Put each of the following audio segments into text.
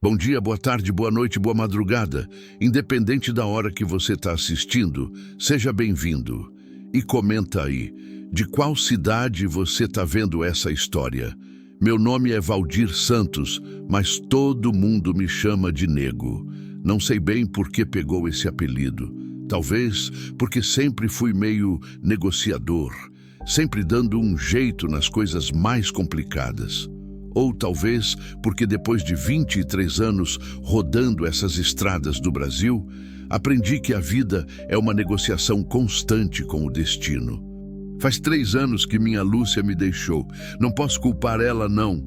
Bom dia, boa tarde, boa noite, boa madrugada. Independente da hora que você está assistindo, seja bem-vindo. E comenta aí, de qual cidade você está vendo essa história? Meu nome é Valdir Santos, mas todo mundo me chama de Nego. Não sei bem por que pegou esse apelido. Talvez porque sempre fui meio negociador, sempre dando um jeito nas coisas mais complicadas. Ou talvez porque depois de 23 anos rodando essas estradas do Brasil, aprendi que a vida é uma negociação constante com o destino. Faz 3 anos que minha Lúcia me deixou. Não posso culpar ela, não.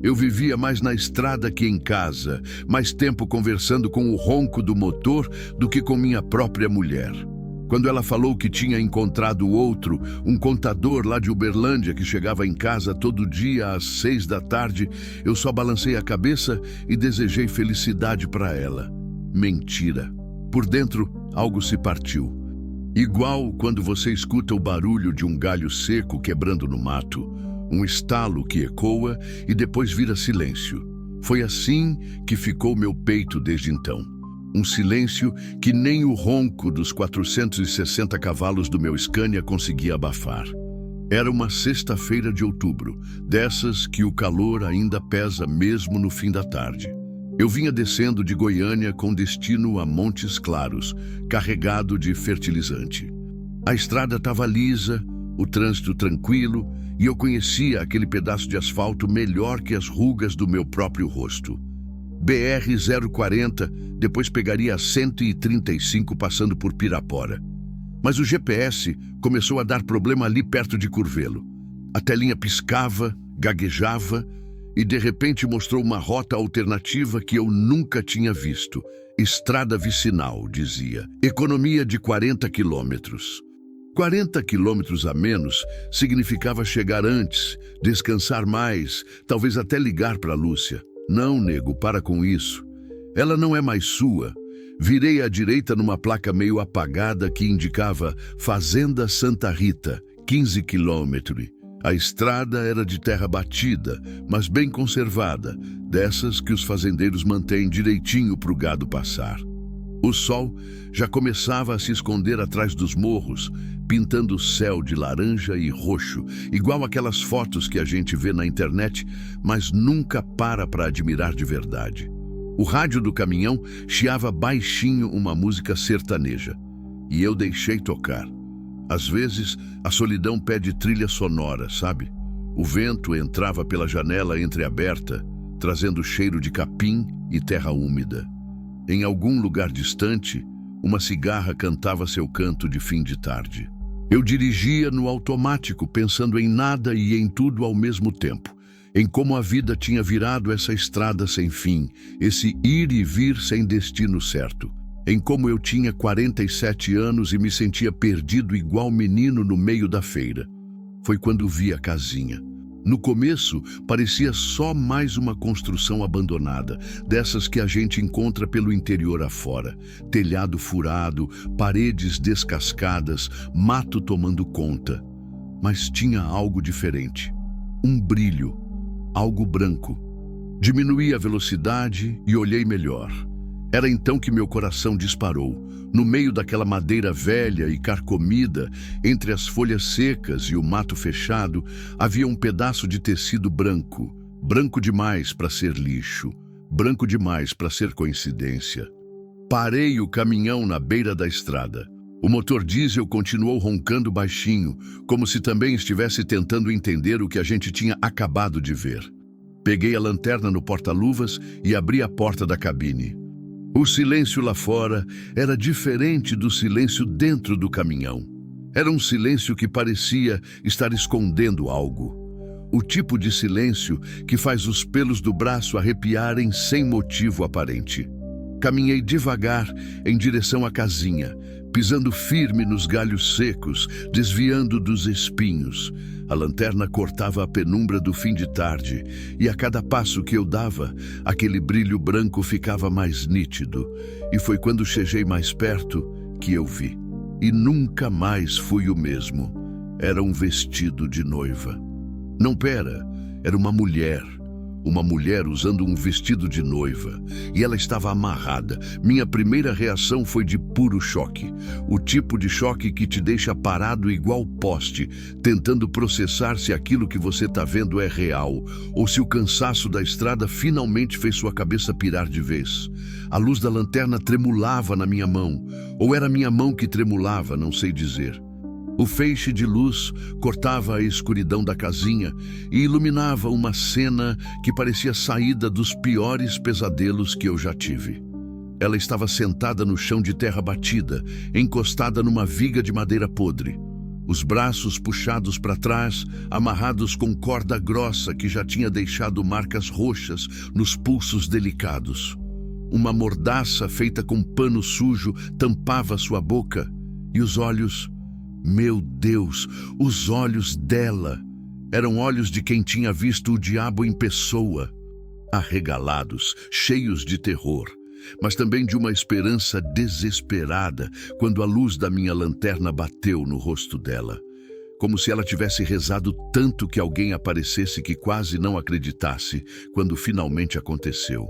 Eu vivia mais na estrada que em casa, mais tempo conversando com o ronco do motor do que com minha própria mulher. Quando ela falou que tinha encontrado outro, um contador lá de Uberlândia que chegava em casa todo dia às 6 da tarde, eu só balancei a cabeça e desejei felicidade para ela. Mentira. Por dentro, algo se partiu. Igual quando você escuta o barulho de um galho seco quebrando no mato, um estalo que ecoa e depois vira silêncio. Foi assim que ficou meu peito desde então. Um silêncio que nem o ronco dos 460 cavalos do meu Scania conseguia abafar. Era uma sexta-feira de outubro, dessas que o calor ainda pesa mesmo no fim da tarde. Eu vinha descendo de Goiânia com destino a Montes Claros, carregado de fertilizante. A estrada estava lisa, o trânsito tranquilo, e eu conhecia aquele pedaço de asfalto melhor que as rugas do meu próprio rosto. BR-040, depois pegaria a 135 passando por Pirapora. Mas o GPS começou a dar problema ali perto de Curvelo. A telinha piscava, gaguejava e de repente mostrou uma rota alternativa que eu nunca tinha visto. Estrada vicinal, dizia. Economia de 40 quilômetros. 40 quilômetros a menos significava chegar antes, descansar mais, talvez até ligar para Lúcia. Não, Nego, para com isso. Ela não é mais sua. Virei à direita numa placa meio apagada que indicava Fazenda Santa Rita, 15 quilômetros. A estrada era de terra batida, mas bem conservada, dessas que os fazendeiros mantêm direitinho para o gado passar. O sol já começava a se esconder atrás dos morros, pintando o céu de laranja e roxo, igual aquelas fotos que a gente vê na internet, mas nunca para admirar de verdade. O rádio do caminhão chiava baixinho uma música sertaneja, e eu deixei tocar. Às vezes, a solidão pede trilha sonora, sabe? O vento entrava pela janela entreaberta, trazendo cheiro de capim e terra úmida. Em algum lugar distante, uma cigarra cantava seu canto de fim de tarde. Eu dirigia no automático, pensando em nada e em tudo ao mesmo tempo, em como a vida tinha virado essa estrada sem fim, esse ir e vir sem destino certo, em como eu tinha 47 anos e me sentia perdido igual menino no meio da feira. Foi quando vi a casinha. No começo, parecia só mais uma construção abandonada, dessas que a gente encontra pelo interior afora. Telhado furado, paredes descascadas, mato tomando conta. Mas tinha algo diferente. Um brilho, algo branco. Diminuí a velocidade e olhei melhor. Era então que meu coração disparou. No meio daquela madeira velha e carcomida, entre as folhas secas e o mato fechado, havia um pedaço de tecido branco. Branco demais para ser lixo. Branco demais para ser coincidência. Parei o caminhão na beira da estrada. O motor diesel continuou roncando baixinho, como se também estivesse tentando entender o que a gente tinha acabado de ver. Peguei a lanterna no porta-luvas e abri a porta da cabine. O silêncio lá fora era diferente do silêncio dentro do caminhão. Era um silêncio que parecia estar escondendo algo. O tipo de silêncio que faz os pelos do braço arrepiarem sem motivo aparente. Caminhei devagar em direção à casinha, pisando firme nos galhos secos, desviando dos espinhos. A lanterna cortava a penumbra do fim de tarde, e a cada passo que eu dava, aquele brilho branco ficava mais nítido. E foi quando cheguei mais perto que eu vi. E nunca mais fui o mesmo. Era um vestido de noiva. Não era uma mulher. Uma mulher usando um vestido de noiva, e ela estava amarrada. Minha primeira reação foi de puro choque. O tipo de choque que te deixa parado igual poste, tentando processar se aquilo que você está vendo é real, ou se o cansaço da estrada finalmente fez sua cabeça pirar de vez. A luz da lanterna tremulava na minha mão, ou era minha mão que tremulava, não sei dizer. O feixe de luz cortava a escuridão da casinha e iluminava uma cena que parecia saída dos piores pesadelos que eu já tive. Ela estava sentada no chão de terra batida, encostada numa viga de madeira podre. Os braços puxados para trás, amarrados com corda grossa que já tinha deixado marcas roxas nos pulsos delicados. Uma mordaça feita com pano sujo tampava sua boca e os olhos... Meu Deus, os olhos dela eram olhos de quem tinha visto o diabo em pessoa, arregalados, cheios de terror, mas também de uma esperança desesperada quando a luz da minha lanterna bateu no rosto dela, como se ela tivesse rezado tanto que alguém aparecesse que quase não acreditasse quando finalmente aconteceu.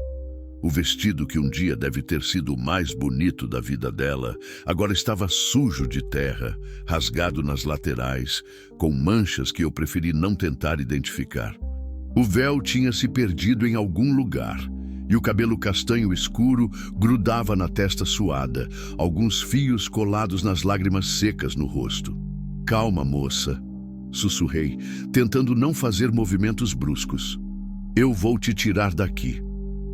O vestido que um dia deve ter sido o mais bonito da vida dela, agora estava sujo de terra, rasgado nas laterais, com manchas que eu preferi não tentar identificar. O véu tinha se perdido em algum lugar, e o cabelo castanho escuro grudava na testa suada, alguns fios colados nas lágrimas secas no rosto. "Calma, moça", sussurrei, tentando não fazer movimentos bruscos. "Eu vou te tirar daqui."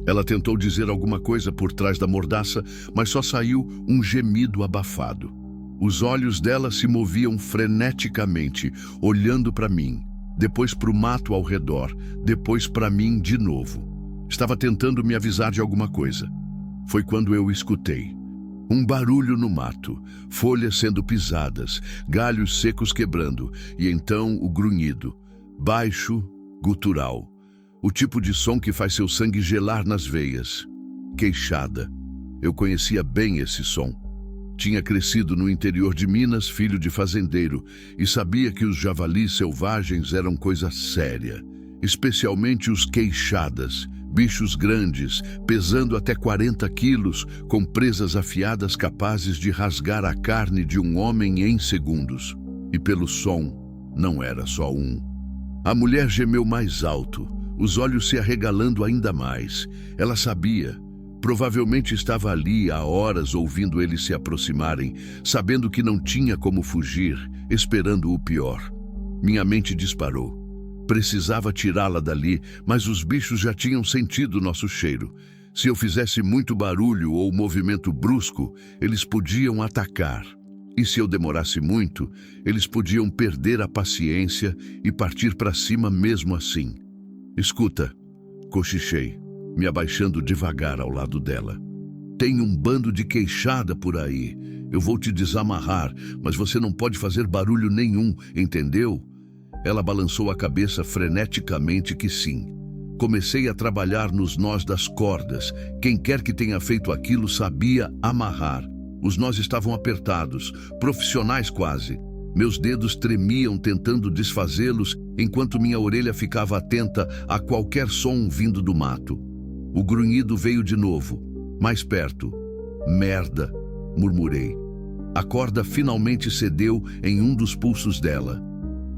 Ela tentou dizer alguma coisa por trás da mordaça, mas só saiu um gemido abafado. Os olhos dela se moviam freneticamente, olhando para mim, depois para o mato ao redor, depois para mim de novo. Estava tentando me avisar de alguma coisa. Foi quando eu escutei. Um barulho no mato, folhas sendo pisadas, galhos secos quebrando, e então o grunhido, baixo, gutural. O tipo de som que faz seu sangue gelar nas veias. Queixada. Eu conhecia bem esse som. Tinha crescido no interior de Minas, filho de fazendeiro, e sabia que os javalis selvagens eram coisa séria, especialmente os queixadas, bichos grandes, pesando até 40 quilos, com presas afiadas capazes de rasgar a carne de um homem em segundos. E pelo som, não era só um. A mulher gemeu mais alto, os olhos se arregalando ainda mais. Ela sabia. Provavelmente estava ali há horas ouvindo eles se aproximarem, sabendo que não tinha como fugir, esperando o pior. Minha mente disparou. Precisava tirá-la dali, mas os bichos já tinham sentido nosso cheiro. Se eu fizesse muito barulho ou movimento brusco, eles podiam atacar. E se eu demorasse muito, eles podiam perder a paciência e partir para cima mesmo assim. "Escuta", cochichei, me abaixando devagar ao lado dela. "Tem um bando de queixada por aí. Eu vou te desamarrar, mas você não pode fazer barulho nenhum, entendeu?" Ela balançou a cabeça freneticamente que sim. Comecei a trabalhar nos nós das cordas. Quem quer que tenha feito aquilo sabia amarrar. Os nós estavam apertados, profissionais quase. Meus dedos tremiam tentando desfazê-los, enquanto minha orelha ficava atenta a qualquer som vindo do mato. O grunhido veio de novo, mais perto. "Merda", murmurei. A corda finalmente cedeu em um dos pulsos dela.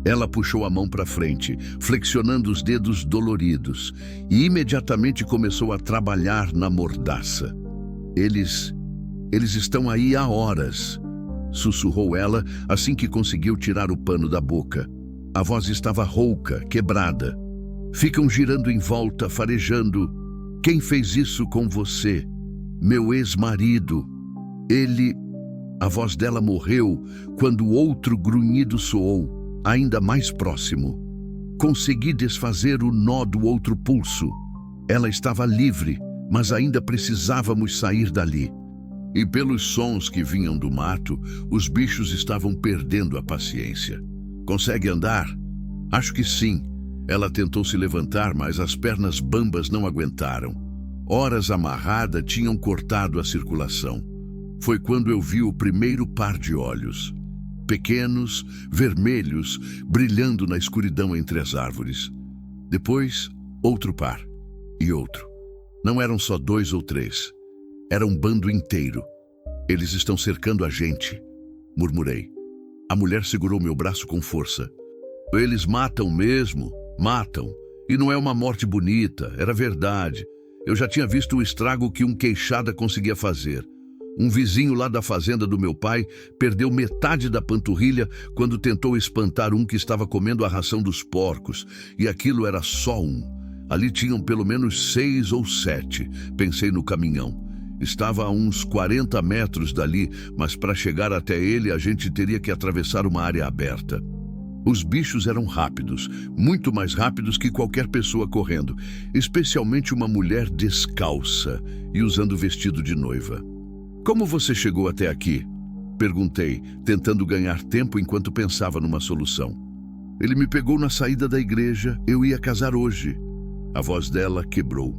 Ela puxou a mão para frente, flexionando os dedos doloridos, e imediatamente começou a trabalhar na mordaça. Eles estão aí há horas", sussurrou ela assim que conseguiu tirar o pano da boca. A voz estava rouca, quebrada. "Ficam girando em volta, farejando. Quem fez isso com você? Meu ex-marido. Ele..." A voz dela morreu quando outro grunhido soou, ainda mais próximo. Consegui desfazer o nó do outro pulso. Ela estava livre, mas ainda precisávamos sair dali. E pelos sons que vinham do mato, os bichos estavam perdendo a paciência. "Consegue andar?" "Acho que sim." Ela tentou se levantar, mas as pernas bambas não aguentaram. Horas amarrada tinham cortado a circulação. Foi quando eu vi o primeiro par de olhos. Pequenos, vermelhos, brilhando na escuridão entre as árvores. Depois, outro par. E outro. Não eram só 2 ou 3. Era um bando inteiro. Eles estão cercando a gente, murmurei. A mulher segurou meu braço com força. Eles matam mesmo, matam. E não é uma morte bonita, era verdade. Eu já tinha visto o estrago que um queixada conseguia fazer. Um vizinho lá da fazenda do meu pai perdeu metade da panturrilha quando tentou espantar um que estava comendo a ração dos porcos. E aquilo era só um. Ali tinham pelo menos 6 ou 7, pensei no caminhão. Estava a uns 40 metros dali, mas para chegar até ele a gente teria que atravessar uma área aberta. Os bichos eram rápidos, muito mais rápidos que qualquer pessoa correndo, especialmente uma mulher descalça e usando vestido de noiva. Como você chegou até aqui? Perguntei, tentando ganhar tempo enquanto pensava numa solução. Ele me pegou na saída da igreja, eu ia casar hoje. A voz dela quebrou.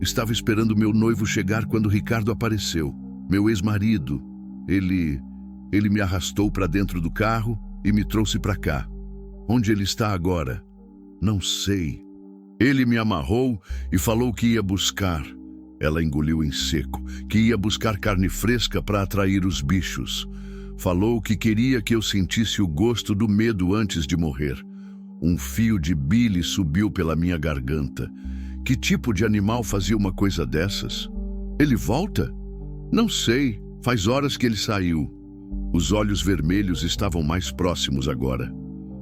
Estava esperando meu noivo chegar quando Ricardo apareceu, meu ex-marido. Ele me arrastou para dentro do carro e me trouxe para cá. Onde ele está agora? Não sei. Ele me amarrou e falou que ia buscar. Ela engoliu em seco, que ia buscar carne fresca para atrair os bichos. Falou que queria que eu sentisse o gosto do medo antes de morrer. Um fio de bile subiu pela minha garganta. Que tipo de animal fazia uma coisa dessas? Ele volta? Não sei, faz horas que ele saiu. Os olhos vermelhos estavam mais próximos agora.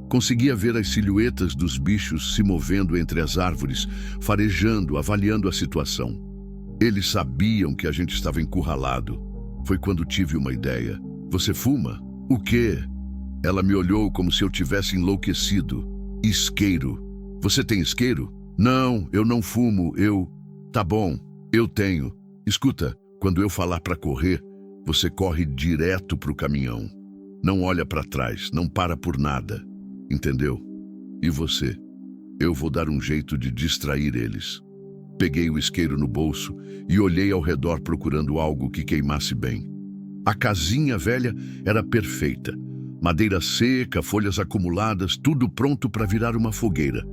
Conseguia ver as silhuetas dos bichos se movendo entre as árvores, farejando, avaliando a situação. Eles sabiam que a gente estava encurralado. Foi quando tive uma ideia. Você fuma? O quê? Ela me olhou como se eu tivesse enlouquecido. Isqueiro. Você tem isqueiro? Não, eu não fumo, Tá bom, eu tenho. Escuta, quando eu falar para correr, você corre direto pro caminhão. Não olha para trás, não para por nada. Entendeu? E você? Eu vou dar um jeito de distrair eles. Peguei o isqueiro no bolso e olhei ao redor procurando algo que queimasse bem. A casinha velha era perfeita. Madeira seca, folhas acumuladas, tudo pronto para virar uma fogueira.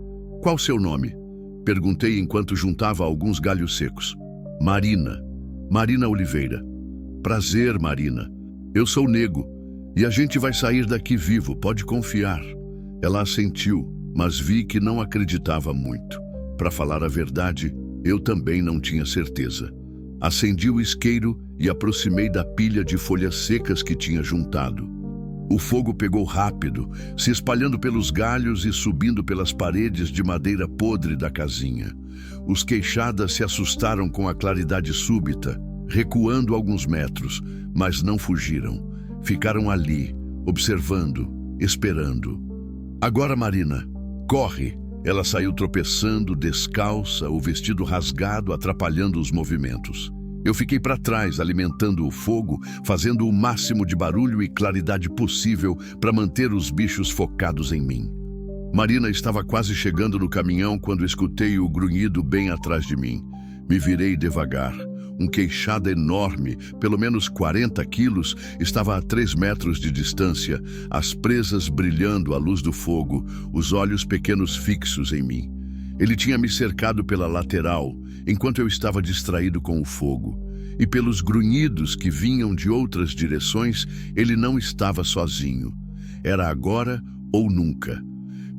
Qual seu nome? Perguntei enquanto juntava alguns galhos secos. Marina. Marina Oliveira. Prazer, Marina. Eu sou Nego e a gente vai sair daqui vivo, pode confiar. Ela assentiu, mas vi que não acreditava muito. Para falar a verdade, eu também não tinha certeza. Acendi o isqueiro e aproximei da pilha de folhas secas que tinha juntado. O fogo pegou rápido, se espalhando pelos galhos e subindo pelas paredes de madeira podre da casinha. Os queixadas se assustaram com a claridade súbita, recuando alguns metros, mas não fugiram. Ficaram ali, observando, esperando. Agora, Marina, corre! Ela saiu tropeçando, descalça, o vestido rasgado, atrapalhando os movimentos. Eu fiquei para trás, alimentando o fogo, fazendo o máximo de barulho e claridade possível para manter os bichos focados em mim. Marina estava quase chegando no caminhão quando escutei o grunhido bem atrás de mim. Me virei devagar. Um queixada enorme, pelo menos 40 quilos, estava a 3 metros de distância, as presas brilhando à luz do fogo, os olhos pequenos fixos em mim. Ele tinha me cercado pela lateral, enquanto eu estava distraído com o fogo. E pelos grunhidos que vinham de outras direções, ele não estava sozinho. Era agora ou nunca.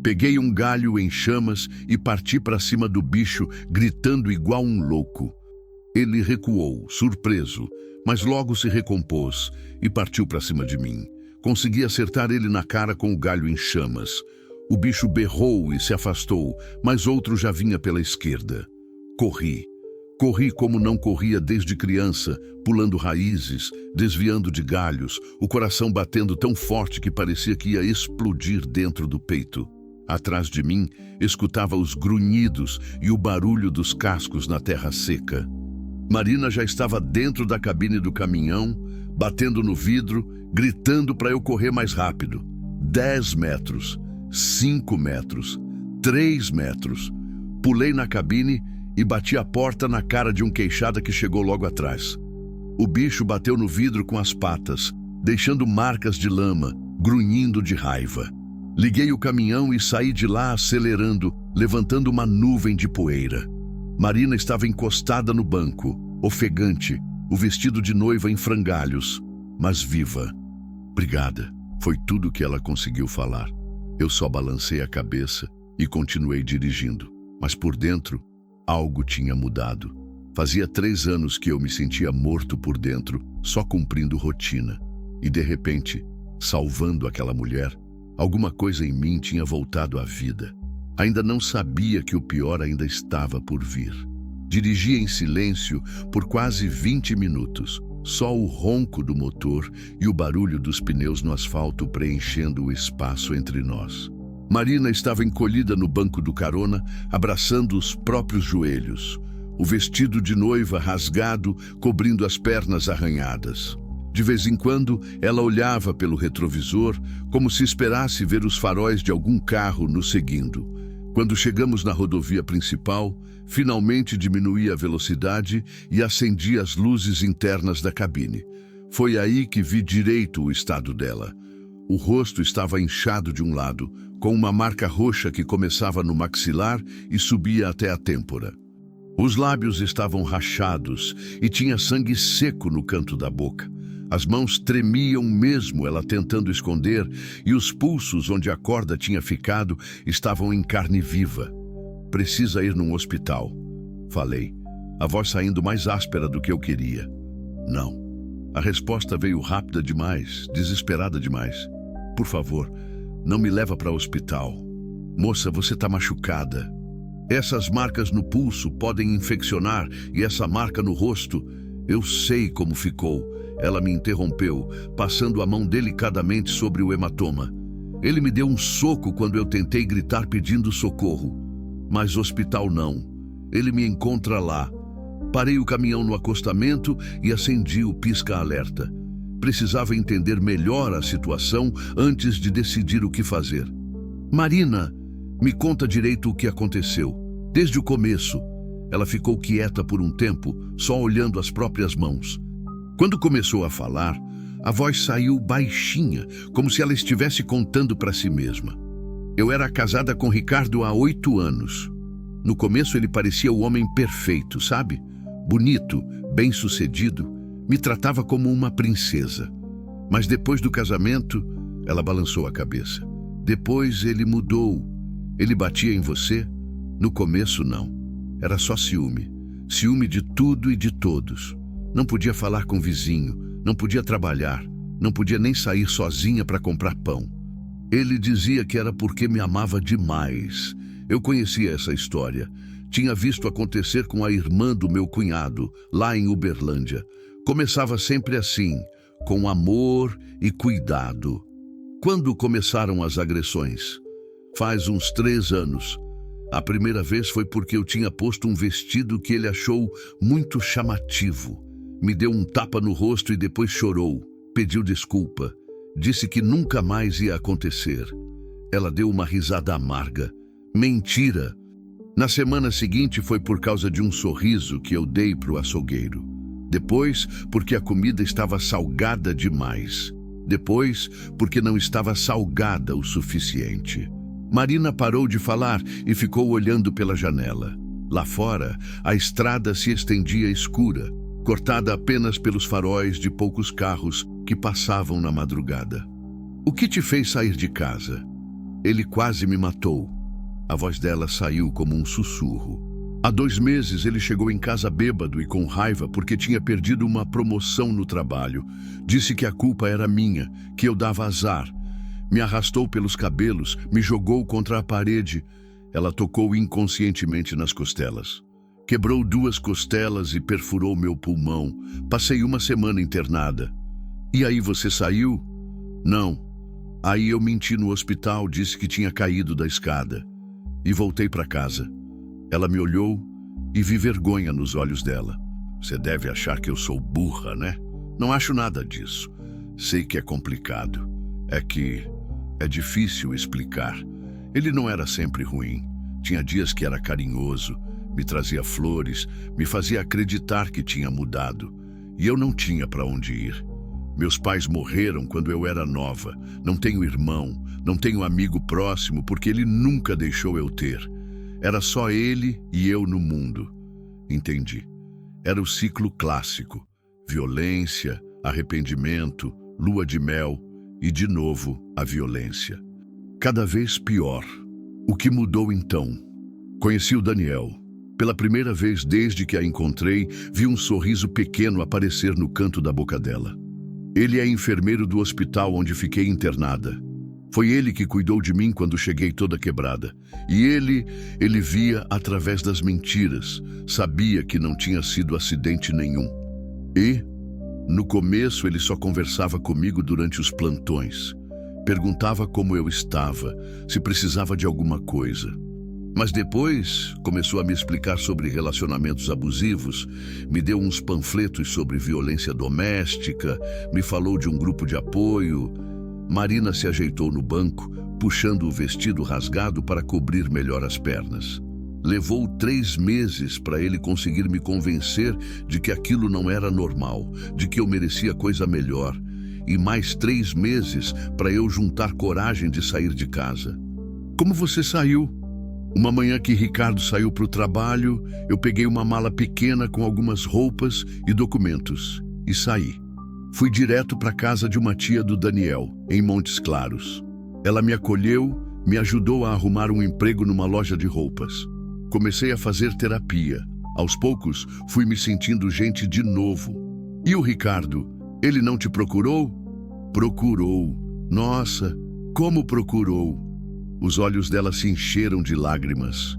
Peguei um galho em chamas e parti para cima do bicho, gritando igual um louco. Ele recuou, surpreso, mas logo se recompôs e partiu para cima de mim. Consegui acertar ele na cara com o galho em chamas. O bicho berrou e se afastou, mas outro já vinha pela esquerda. Corri. Corri como não corria desde criança, pulando raízes, desviando de galhos, o coração batendo tão forte que parecia que ia explodir dentro do peito. Atrás de mim, escutava os grunhidos e o barulho dos cascos na terra seca. Marina já estava dentro da cabine do caminhão, batendo no vidro, gritando para eu correr mais rápido. 10 metros, 5 metros, 3 metros. Pulei na cabine e bati a porta na cara de um queixada que chegou logo atrás. O bicho bateu no vidro com as patas, deixando marcas de lama, grunhindo de raiva. Liguei o caminhão e saí de lá acelerando, levantando uma nuvem de poeira. Marina estava encostada no banco, ofegante, o vestido de noiva em frangalhos, mas viva. Obrigada, foi tudo o que ela conseguiu falar. Eu só balancei a cabeça e continuei dirigindo, mas por dentro, algo tinha mudado. Fazia 3 anos que eu me sentia morto por dentro, só cumprindo rotina. E de repente, salvando aquela mulher, alguma coisa em mim tinha voltado à vida. Ainda não sabia que o pior ainda estava por vir. Dirigi em silêncio por quase 20 minutos, só o ronco do motor e o barulho dos pneus no asfalto preenchendo o espaço entre nós. Marina estava encolhida no banco do carona, abraçando os próprios joelhos. O vestido de noiva rasgado, cobrindo as pernas arranhadas. De vez em quando, ela olhava pelo retrovisor, como se esperasse ver os faróis de algum carro nos seguindo. Quando chegamos na rodovia principal, finalmente diminuí a velocidade e acendi as luzes internas da cabine. Foi aí que vi direito o estado dela. O rosto estava inchado de um lado, com uma marca roxa que começava no maxilar e subia até a têmpora. Os lábios estavam rachados e tinha sangue seco no canto da boca. As mãos tremiam mesmo, ela tentando esconder, e os pulsos onde a corda tinha ficado estavam em carne viva. Precisa ir num hospital, falei, a voz saindo mais áspera do que eu queria. Não. A resposta veio rápida demais, desesperada demais. Por favor, não me leva para o hospital. Moça, você está machucada. Essas marcas no pulso podem infeccionar e essa marca no rosto, eu sei como ficou. Ela me interrompeu, passando a mão delicadamente sobre o hematoma. Ele me deu um soco quando eu tentei gritar pedindo socorro. Mas hospital não. Ele me encontra lá. Parei o caminhão no acostamento e acendi o pisca-alerta. Precisava entender melhor a situação antes de decidir o que fazer. Marina, me conta direito o que aconteceu. Desde o começo. Ela ficou quieta por um tempo, só olhando as próprias mãos. Quando começou a falar, a voz saiu baixinha, como se ela estivesse contando para si mesma. Eu era casada com Ricardo há 8 anos. No começo ele parecia o homem perfeito, sabe? Bonito, bem-sucedido, me tratava como uma princesa. Mas depois do casamento, ela balançou a cabeça. Depois ele mudou. Ele batia em você? No começo, não. Era só ciúme. Ciúme de tudo e de todos. Não podia falar com o vizinho, não podia trabalhar, não podia nem sair sozinha para comprar pão. Ele dizia que era porque me amava demais. Eu conhecia essa história. Tinha visto acontecer com a irmã do meu cunhado, lá em Uberlândia. Começava sempre assim, com amor e cuidado. Quando começaram as agressões? Faz uns 3 anos. A primeira vez foi porque eu tinha posto um vestido que ele achou muito chamativo. Me deu um tapa no rosto e depois chorou. Pediu desculpa. Disse que nunca mais ia acontecer. Ela deu uma risada amarga. Mentira! Na semana seguinte foi por causa de um sorriso que eu dei pro açougueiro. Depois, porque a comida estava salgada demais. Depois, porque não estava salgada o suficiente. Marina parou de falar e ficou olhando pela janela. Lá fora, a estrada se estendia escura, cortada apenas pelos faróis de poucos carros que passavam na madrugada. O que te fez sair de casa? Ele quase me matou. A voz dela saiu como um sussurro. Há 2 meses ele chegou em casa bêbado e com raiva porque tinha perdido uma promoção no trabalho. Disse que a culpa era minha, que eu dava azar. Me arrastou pelos cabelos, me jogou contra a parede. Ela tocou inconscientemente nas costelas. Quebrou 2 costelas e perfurou meu pulmão. Passei 1 semana internada. E aí você saiu? Não. Aí eu menti no hospital, disse que tinha caído da escada. E voltei para casa. Ela me olhou e vi vergonha nos olhos dela. Você deve achar que eu sou burra, né? Não acho nada disso. Sei que é complicado. É que é difícil explicar. Ele não era sempre ruim. Tinha dias que era carinhoso, me trazia flores, me fazia acreditar que tinha mudado. E eu não tinha para onde ir. Meus pais morreram quando eu era nova. Não tenho irmão, não tenho amigo próximo porque ele nunca deixou eu ter. Era só ele e eu no mundo. Entendi. Era o ciclo clássico: violência, arrependimento, lua de mel e, de novo, a violência. Cada vez pior. O que mudou então? Conheci o Daniel. Pela primeira vez desde que a encontrei, vi um sorriso pequeno aparecer no canto da boca dela. Ele é enfermeiro do hospital onde fiquei internada. Foi ele que cuidou de mim quando cheguei toda quebrada. E ele via através das mentiras, sabia que não tinha sido acidente nenhum. E, no começo, ele só conversava comigo durante os plantões. Perguntava como eu estava, se precisava de alguma coisa. Mas depois começou a me explicar sobre relacionamentos abusivos, me deu uns panfletos sobre violência doméstica, me falou de um grupo de apoio. Marina se ajeitou no banco, puxando o vestido rasgado para cobrir melhor as pernas. Levou 3 meses para ele conseguir me convencer de que aquilo não era normal, de que eu merecia coisa melhor. E mais 3 meses para eu juntar coragem de sair de casa. Como você saiu? Uma manhã que Ricardo saiu para o trabalho, eu peguei uma mala pequena com algumas roupas e documentos e saí. Fui direto para a casa de uma tia do Daniel, em Montes Claros. Ela me acolheu, me ajudou a arrumar um emprego numa loja de roupas. Comecei a fazer terapia. Aos poucos, fui me sentindo gente de novo. E o Ricardo, ele não te procurou? Procurou. Nossa, como procurou? Os olhos dela se encheram de lágrimas.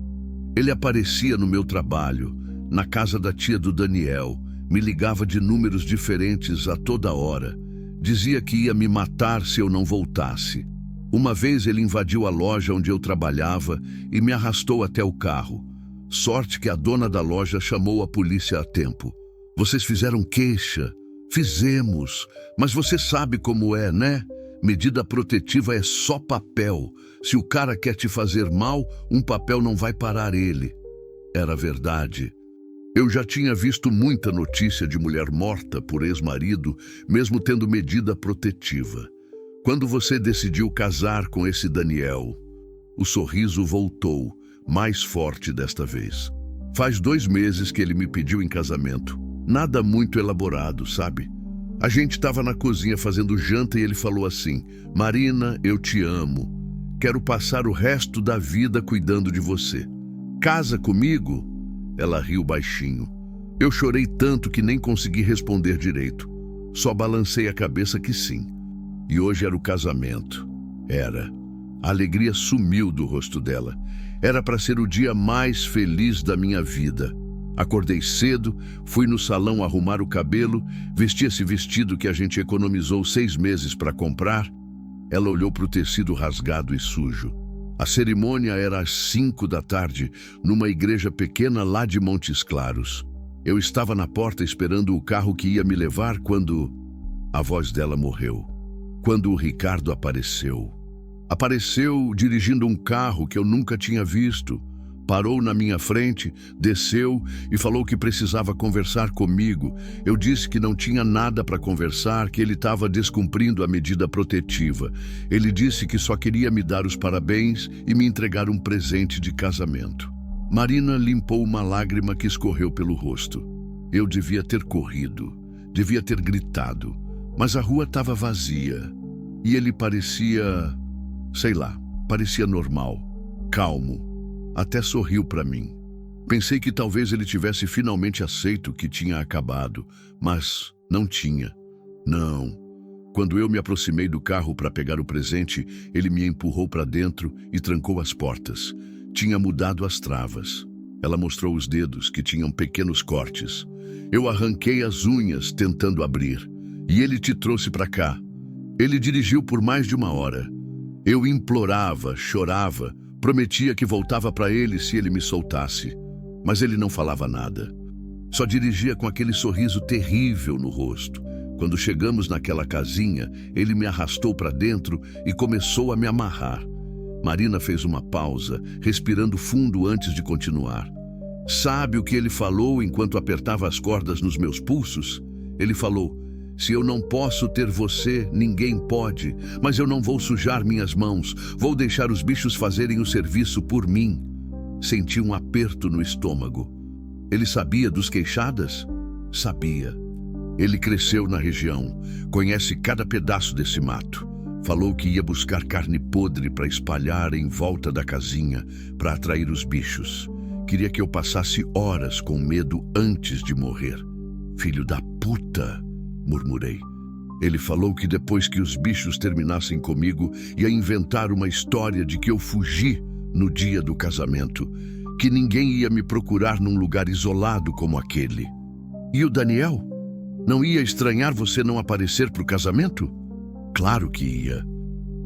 Ele aparecia no meu trabalho, na casa da tia do Daniel, me ligava de números diferentes a toda hora. Dizia que ia me matar se eu não voltasse. Uma vez ele invadiu a loja onde eu trabalhava e me arrastou até o carro. Sorte que a dona da loja chamou a polícia a tempo. Vocês fizeram queixa? Fizemos, mas você sabe como é, né? Medida protetiva é só papel. Se o cara quer te fazer mal, um papel não vai parar ele. Era verdade. Eu já tinha visto muita notícia de mulher morta por ex-marido, mesmo tendo medida protetiva. Quando você decidiu casar com esse Daniel, o sorriso voltou, mais forte desta vez. Faz 2 meses que ele me pediu em casamento. Nada muito elaborado, sabe? A gente estava na cozinha fazendo janta e ele falou assim: Marina, eu te amo. Quero passar o resto da vida cuidando de você. Casa comigo? Ela riu baixinho. Eu chorei tanto que nem consegui responder direito. Só balancei a cabeça que sim. E hoje era o casamento. Era. A alegria sumiu do rosto dela. Era para ser o dia mais feliz da minha vida. Acordei cedo, fui no salão arrumar o cabelo, vesti esse vestido que a gente economizou 6 meses para comprar. Ela olhou para o tecido rasgado e sujo. A cerimônia era às 5 da tarde, numa igreja pequena lá de Montes Claros. Eu estava na porta esperando o carro que ia me levar quando a voz dela morreu. Quando o Ricardo apareceu. Apareceu dirigindo um carro que eu nunca tinha visto. Parou na minha frente, desceu e falou que precisava conversar comigo. Eu disse que não tinha nada para conversar, que ele estava descumprindo a medida protetiva. Ele disse que só queria me dar os parabéns e me entregar um presente de casamento. Marina limpou uma lágrima que escorreu pelo rosto. Eu devia ter corrido, devia ter gritado, mas a rua estava vazia. E ele parecia, sei lá, parecia normal, calmo. Até sorriu para mim. Pensei que talvez ele tivesse finalmente aceito que tinha acabado, mas não tinha. Não. Quando eu me aproximei do carro para pegar o presente, ele me empurrou para dentro e trancou as portas. Tinha mudado as travas. Ela mostrou os dedos, que tinham pequenos cortes. Eu arranquei as unhas tentando abrir. E ele te trouxe para cá. Ele dirigiu por mais de 1 hora. Eu implorava, chorava, prometia que voltava para ele se ele me soltasse, mas ele não falava nada. Só dirigia com aquele sorriso terrível no rosto. Quando chegamos naquela casinha, ele me arrastou para dentro e começou a me amarrar. Marina fez uma pausa, respirando fundo antes de continuar. Sabe o que ele falou enquanto apertava as cordas nos meus pulsos? Ele falou: se eu não posso ter você, ninguém pode, mas eu não vou sujar minhas mãos, vou deixar os bichos fazerem o serviço por mim. Senti um aperto no estômago. Ele sabia dos queixadas? Sabia. Ele cresceu na região, conhece cada pedaço desse mato. Falou que ia buscar carne podre para espalhar em volta da casinha, para atrair os bichos. Queria que eu passasse horas com medo antes de morrer. Filho da puta, murmurei. Ele falou que depois que os bichos terminassem comigo, ia inventar uma história de que eu fugi no dia do casamento, que ninguém ia me procurar num lugar isolado como aquele. E o Daniel? Não ia estranhar você não aparecer para o casamento? Claro que ia.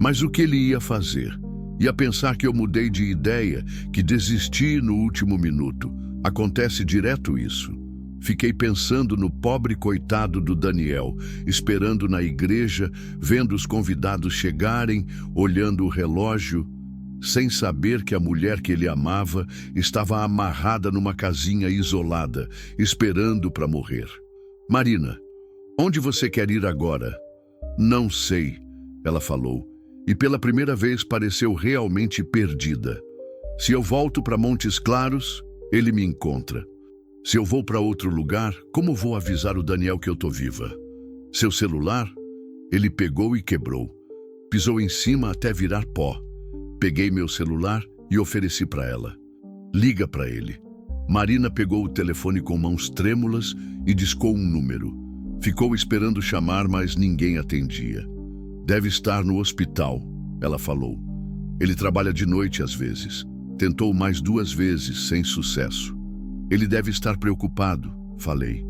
Mas o que ele ia fazer? Ia pensar que eu mudei de ideia, que desisti no último minuto. Acontece direto isso. Fiquei pensando no pobre coitado do Daniel, esperando na igreja, vendo os convidados chegarem, olhando o relógio, sem saber que a mulher que ele amava estava amarrada numa casinha isolada, esperando para morrer. Marina, onde você quer ir agora? Não sei, ela falou, e pela primeira vez pareceu realmente perdida. Se eu volto para Montes Claros, ele me encontra. Se eu vou para outro lugar, como vou avisar o Daniel que eu tô viva? Seu celular? Ele pegou e quebrou. Pisou em cima até virar pó. Peguei meu celular e ofereci para ela. Liga para ele. Marina pegou o telefone com mãos trêmulas e discou um número. Ficou esperando chamar, mas ninguém atendia. Deve estar no hospital, ela falou. Ele trabalha de noite às vezes. Tentou mais 2 vezes, sem sucesso. Ele deve estar preocupado, falei.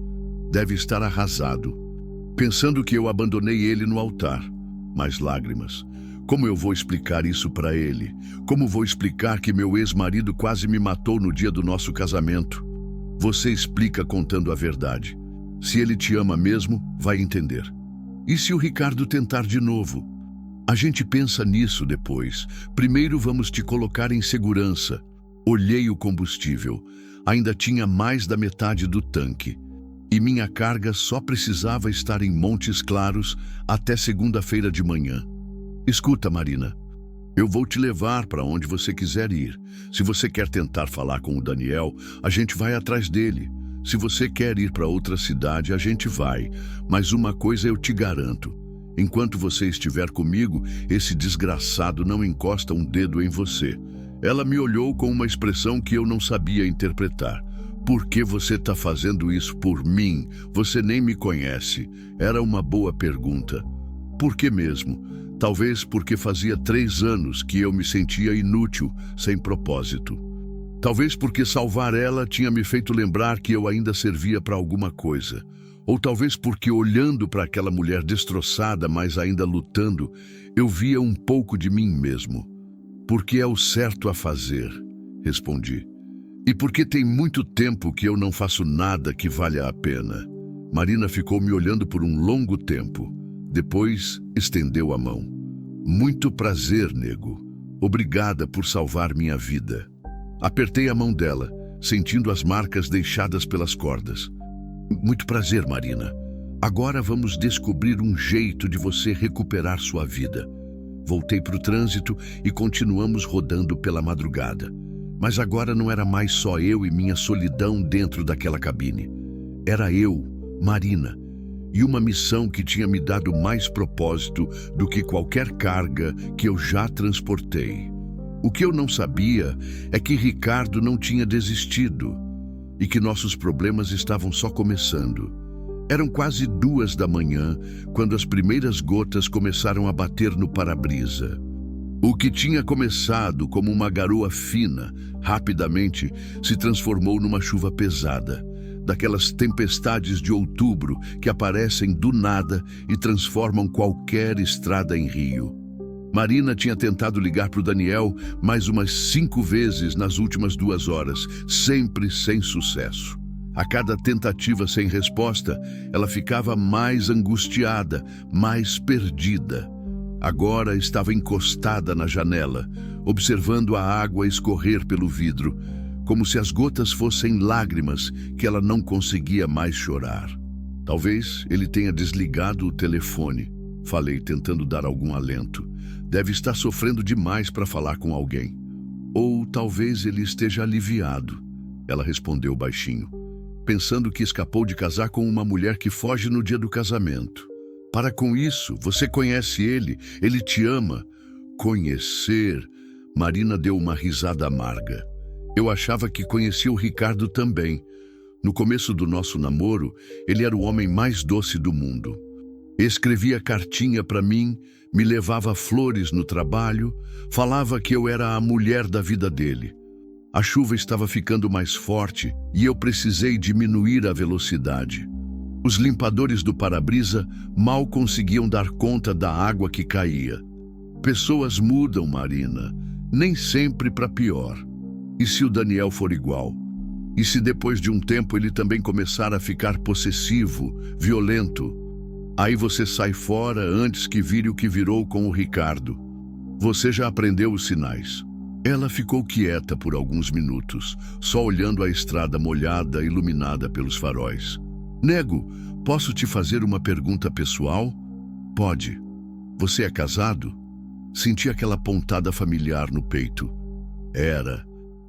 Deve estar arrasado, pensando que eu abandonei ele no altar. Mais lágrimas. Como eu vou explicar isso para ele? Como vou explicar que meu ex-marido quase me matou no dia do nosso casamento? Você explica contando a verdade. Se ele te ama mesmo, vai entender. E se o Ricardo tentar de novo? A gente pensa nisso depois. Primeiro vamos te colocar em segurança. Olhei o combustível. Ainda tinha mais da metade do tanque. E minha carga só precisava estar em Montes Claros até segunda-feira de manhã. Escuta, Marina, eu vou te levar para onde você quiser ir. Se você quer tentar falar com o Daniel, a gente vai atrás dele. Se você quer ir para outra cidade, a gente vai. Mas uma coisa eu te garanto. Enquanto você estiver comigo, esse desgraçado não encosta um dedo em você. Ela me olhou com uma expressão que eu não sabia interpretar. Por que você está fazendo isso por mim? Você nem me conhece. Era uma boa pergunta. Por que mesmo? Talvez porque fazia 3 anos que eu me sentia inútil, sem propósito. Talvez porque salvar ela tinha me feito lembrar que eu ainda servia para alguma coisa. Ou talvez porque, olhando para aquela mulher destroçada, mas ainda lutando, eu via um pouco de mim mesmo. Porque é o certo a fazer, respondi. E porque tem muito tempo que eu não faço nada que valha a pena. Marina ficou me olhando por um longo tempo. Depois estendeu a mão. Muito prazer, nego. Obrigada por salvar minha vida. Apertei a mão dela, sentindo as marcas deixadas pelas cordas. Muito prazer, Marina. Agora vamos descobrir um jeito de você recuperar sua vida. Voltei para o trânsito e continuamos rodando pela madrugada. Mas agora não era mais só eu e minha solidão dentro daquela cabine. Era eu, Marina, e uma missão que tinha me dado mais propósito do que qualquer carga que eu já transportei. O que eu não sabia é que Ricardo não tinha desistido e que nossos problemas estavam só começando. Eram quase 2 da manhã quando as primeiras gotas começaram a bater no para-brisa. O que tinha começado como uma garoa fina, rapidamente se transformou numa chuva pesada, daquelas tempestades de outubro que aparecem do nada e transformam qualquer estrada em rio. Marina tinha tentado ligar para o Daniel mais umas 5 vezes nas últimas 2 horas, sempre sem sucesso. A cada tentativa sem resposta, ela ficava mais angustiada, mais perdida. Agora estava encostada na janela, observando a água escorrer pelo vidro, como se as gotas fossem lágrimas que ela não conseguia mais chorar. Talvez ele tenha desligado o telefone, falei, tentando dar algum alento. Deve estar sofrendo demais para falar com alguém. Ou talvez ele esteja aliviado, ela respondeu baixinho. pensando que escapou de casar com uma mulher que foge no dia do casamento. Para com isso, você conhece ele te ama. Conhecer? Marina deu uma risada amarga. Eu achava que conhecia o Ricardo também. No começo do nosso namoro, ele era o homem mais doce do mundo. Escrevia cartinha para mim, me levava flores no trabalho, falava que eu era a mulher da vida dele. A chuva estava ficando mais forte e eu precisei diminuir a velocidade. Os limpadores do para-brisa mal conseguiam dar conta da água que caía. Pessoas mudam, Marina, nem sempre para pior. E se o Daniel for igual? E se depois de um tempo ele também começar a ficar possessivo, violento? Aí você sai fora antes que vire o que virou com o Ricardo. Você já aprendeu os sinais. Ela ficou quieta por alguns minutos, só olhando a estrada molhada, iluminada pelos faróis. Nego, posso te fazer uma pergunta pessoal? Pode. Você é casado? Senti aquela pontada familiar no peito.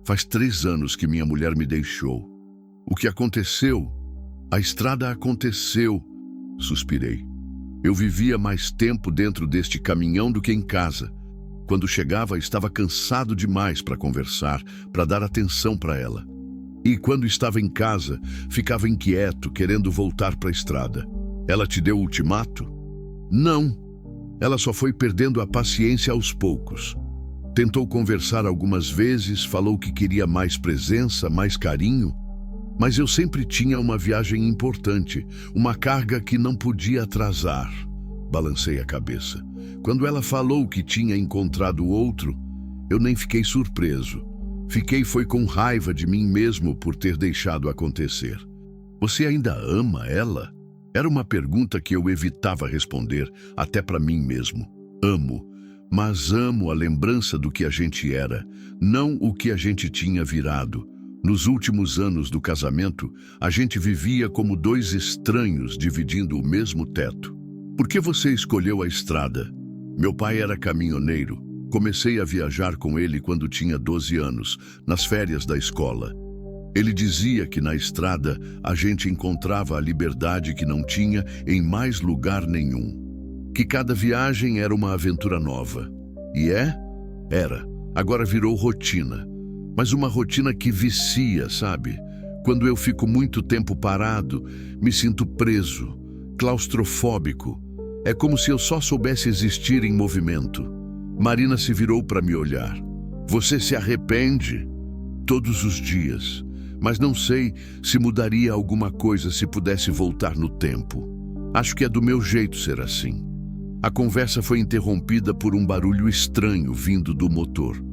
Faz 3 anos que minha mulher me deixou. O que aconteceu? A estrada aconteceu. Suspirei. Eu vivia mais tempo dentro deste caminhão do que em casa. Quando chegava, estava cansado demais para conversar, para dar atenção para ela. E quando estava em casa, ficava inquieto, querendo voltar para a estrada. Ela te deu ultimato? Não. Ela só foi perdendo a paciência aos poucos. Tentou conversar algumas vezes, falou que queria mais presença, mais carinho. Mas eu sempre tinha uma viagem importante, uma carga que não podia atrasar. Balancei a cabeça. Quando ela falou que tinha encontrado outro, eu nem fiquei surpreso. Foi com raiva de mim mesmo por ter deixado acontecer. Você ainda ama ela? Era uma pergunta que eu evitava responder, até para mim mesmo. Amo, mas amo a lembrança do que a gente era, não o que a gente tinha virado. Nos últimos anos do casamento, a gente vivia como 2 estranhos dividindo o mesmo teto. Por que você escolheu a estrada? Meu pai era caminhoneiro. Comecei a viajar com ele quando tinha 12 anos, nas férias da escola. Ele dizia que na estrada a gente encontrava a liberdade que não tinha em mais lugar nenhum. Que cada viagem era uma aventura nova. E era. Agora virou rotina. Mas uma rotina que vicia, sabe? Quando eu fico muito tempo parado, me sinto preso, claustrofóbico. É como se eu só soubesse existir em movimento. Marina se virou para me olhar. Você se arrepende? Todos os dias. Mas não sei se mudaria alguma coisa se pudesse voltar no tempo. Acho que é do meu jeito ser assim. A conversa foi interrompida por um barulho estranho vindo do motor.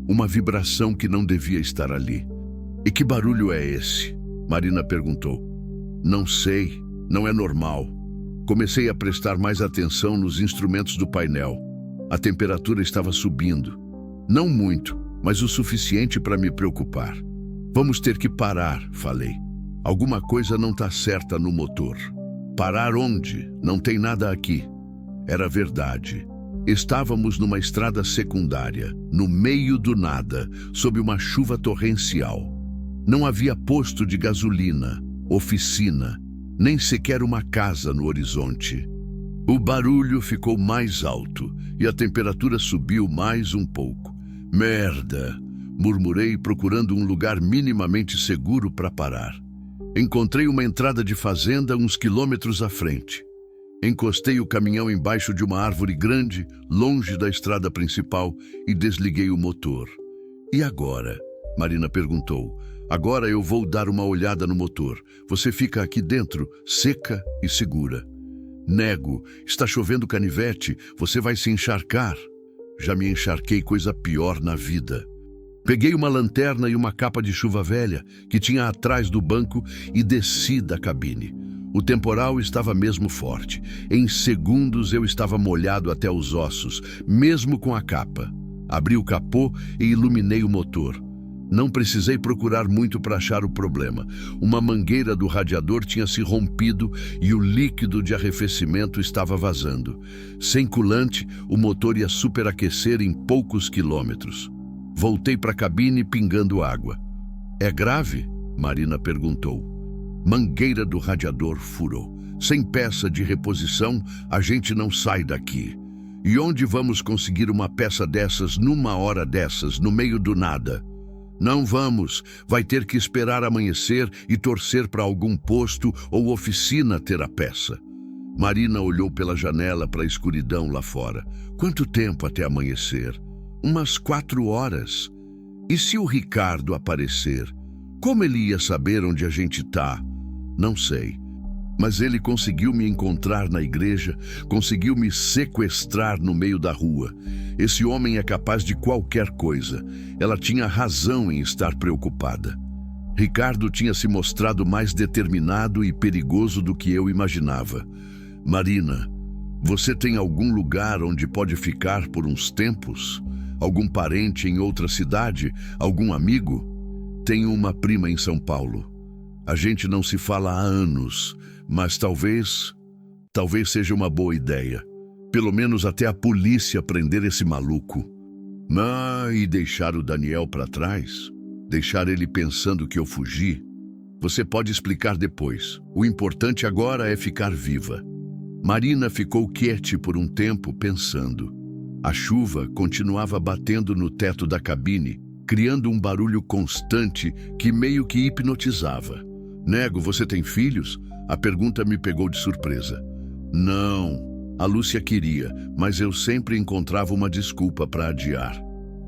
Uma vibração que não devia estar ali. E que barulho é esse? Marina perguntou. Não sei, não é normal. Comecei a prestar mais atenção nos instrumentos do painel. A temperatura estava subindo. Não muito, mas o suficiente para me preocupar. Vamos ter que parar, falei. Alguma coisa não está certa no motor. Parar onde? Não tem nada aqui. Era verdade. Estávamos numa estrada secundária, no meio do nada, sob uma chuva torrencial. Não havia posto de gasolina, oficina, nem sequer uma casa no horizonte. O barulho ficou mais alto e a temperatura subiu mais um pouco. Merda! Murmurei, procurando um lugar minimamente seguro para parar. Encontrei uma entrada de fazenda uns quilômetros à frente. Encostei o caminhão embaixo de uma árvore grande, longe da estrada principal, e desliguei o motor. E agora? Marina perguntou. Agora eu vou dar uma olhada no motor. Você fica aqui dentro, seca e segura. Nego, está chovendo canivete, você vai se encharcar. Já me encharquei coisa pior na vida. Peguei uma lanterna e uma capa de chuva velha que tinha atrás do banco e desci da cabine. O temporal estava mesmo forte. Em segundos eu estava molhado até os ossos, mesmo com a capa. Abri o capô e iluminei o motor. Não precisei procurar muito para achar o problema. Uma mangueira do radiador tinha se rompido e o líquido de arrefecimento estava vazando. Sem coulante, o motor ia superaquecer em poucos quilômetros. Voltei para a cabine pingando água. É grave? Marina perguntou. Mangueira do radiador furou. Sem peça de reposição, a gente não sai daqui. E onde vamos conseguir uma peça dessas numa hora dessas, no meio do nada? Não vamos. Vai ter que esperar amanhecer e torcer para algum posto ou oficina ter a peça. Marina olhou pela janela para a escuridão lá fora. Quanto tempo até amanhecer? Umas 4 horas. E se o Ricardo aparecer? Como ele ia saber onde a gente tá? Não sei. Mas ele conseguiu me encontrar na igreja, conseguiu me sequestrar no meio da rua. Esse homem é capaz de qualquer coisa. Ela tinha razão em estar preocupada. Ricardo tinha se mostrado mais determinado e perigoso do que eu imaginava. Marina, você tem algum lugar onde pode ficar por uns tempos? Algum parente em outra cidade? Algum amigo? Tenho uma prima em São Paulo. A gente não se fala há anos, mas talvez seja uma boa ideia. Pelo menos até a polícia prender esse maluco. E deixar o Daniel para trás? Deixar ele pensando que eu fugi? Você pode explicar depois. O importante agora é ficar viva. Marina ficou quieta por um tempo pensando. A chuva continuava batendo no teto da cabine, criando um barulho constante que meio que hipnotizava. Nego, você tem filhos? A pergunta me pegou de surpresa. Não, a Lúcia queria, mas eu sempre encontrava uma desculpa para adiar.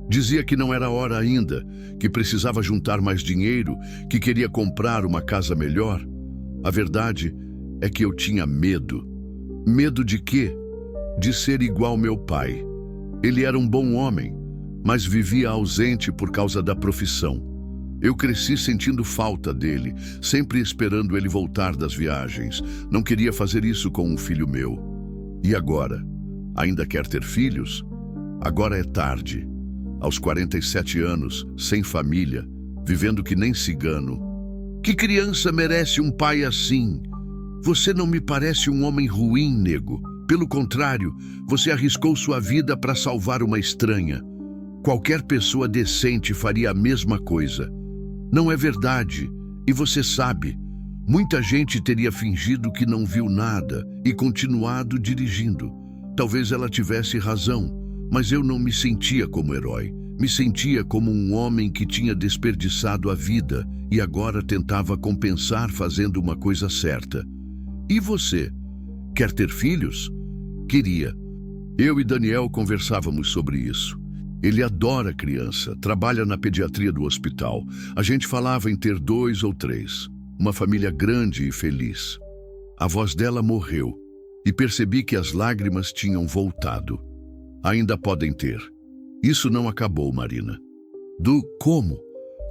Dizia que não era hora ainda, que precisava juntar mais dinheiro, que queria comprar uma casa melhor. A verdade é que eu tinha medo. Medo de quê? De ser igual meu pai. Ele era um bom homem, mas vivia ausente por causa da profissão. Eu cresci sentindo falta dele, sempre esperando ele voltar das viagens. Não queria fazer isso com um filho meu. E agora? Ainda quer ter filhos? Agora é tarde. Aos 47 anos, sem família, vivendo que nem cigano. Que criança merece um pai assim? Você não me parece um homem ruim, nego. Pelo contrário, você arriscou sua vida para salvar uma estranha. Qualquer pessoa decente faria a mesma coisa. Não é verdade, e você sabe. Muita gente teria fingido que não viu nada e continuado dirigindo. Talvez ela tivesse razão, mas eu não me sentia como herói. Me sentia como um homem que tinha desperdiçado a vida e agora tentava compensar fazendo uma coisa certa. E você? Quer ter filhos? Queria. Eu e Daniel conversávamos sobre isso. Ele adora criança, trabalha na pediatria do hospital. A gente falava em ter 2 ou 3. Uma família grande e feliz. A voz dela morreu e percebi que as lágrimas tinham voltado. Ainda podem ter. Isso não acabou, Marina. Como?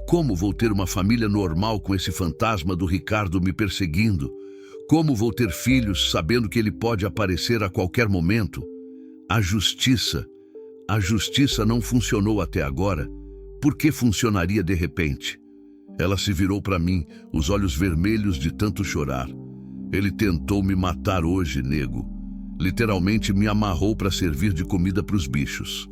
Como vou ter uma família normal com esse fantasma do Ricardo me perseguindo? Como vou ter filhos sabendo que ele pode aparecer a qualquer momento? A justiça não funcionou até agora. Por que funcionaria de repente? Ela se virou para mim, os olhos vermelhos de tanto chorar. Ele tentou me matar hoje, nego. Literalmente me amarrou para servir de comida para os bichos.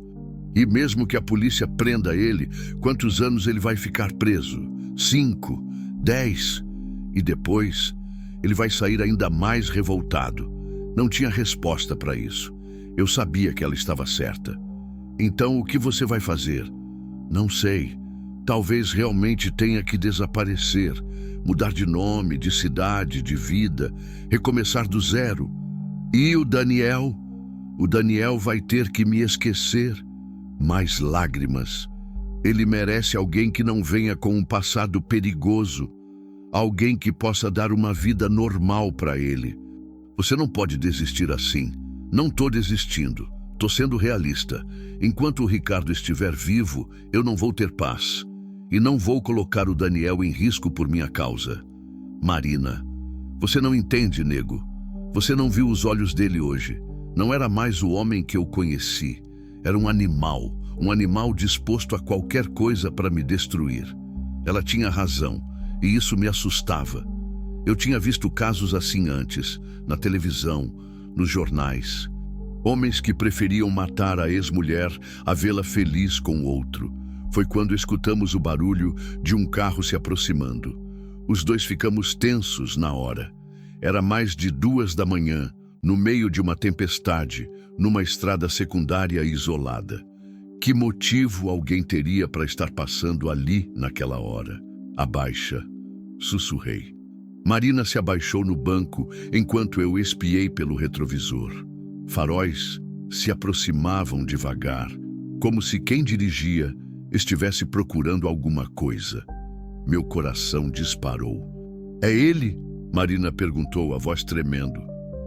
E mesmo que a polícia prenda ele, quantos anos ele vai ficar preso? 5, 10. E depois, ele vai sair ainda mais revoltado. Não tinha resposta para isso. Eu sabia que ela estava certa. Então, o que você vai fazer? Não sei. Talvez realmente tenha que desaparecer, mudar de nome, de cidade, de vida, recomeçar do zero. E o Daniel? O Daniel vai ter que me esquecer. Mais lágrimas. Ele merece alguém que não venha com um passado perigoso. Alguém que possa dar uma vida normal para ele. Você não pode desistir assim. Não estou desistindo. Estou sendo realista. Enquanto o Ricardo estiver vivo, eu não vou ter paz. E não vou colocar o Daniel em risco por minha causa. Marina, você não entende, nego. Você não viu os olhos dele hoje. Não era mais o homem que eu conheci. Era um animal disposto a qualquer coisa para me destruir. Ela tinha razão, e isso me assustava. Eu tinha visto casos assim antes, na televisão, nos jornais. Homens que preferiam matar a ex-mulher a vê-la feliz com outro. Foi quando escutamos o barulho de um carro se aproximando. Os dois ficamos tensos na hora. Era mais de 2 da manhã, no meio de uma tempestade, numa estrada secundária isolada. Que motivo alguém teria para estar passando ali naquela hora? Abaixa, sussurrei. Marina se abaixou no banco enquanto eu espiei pelo retrovisor. Faróis se aproximavam devagar, como se quem dirigia estivesse procurando alguma coisa. Meu coração disparou. É ele? Marina perguntou, a voz tremendo.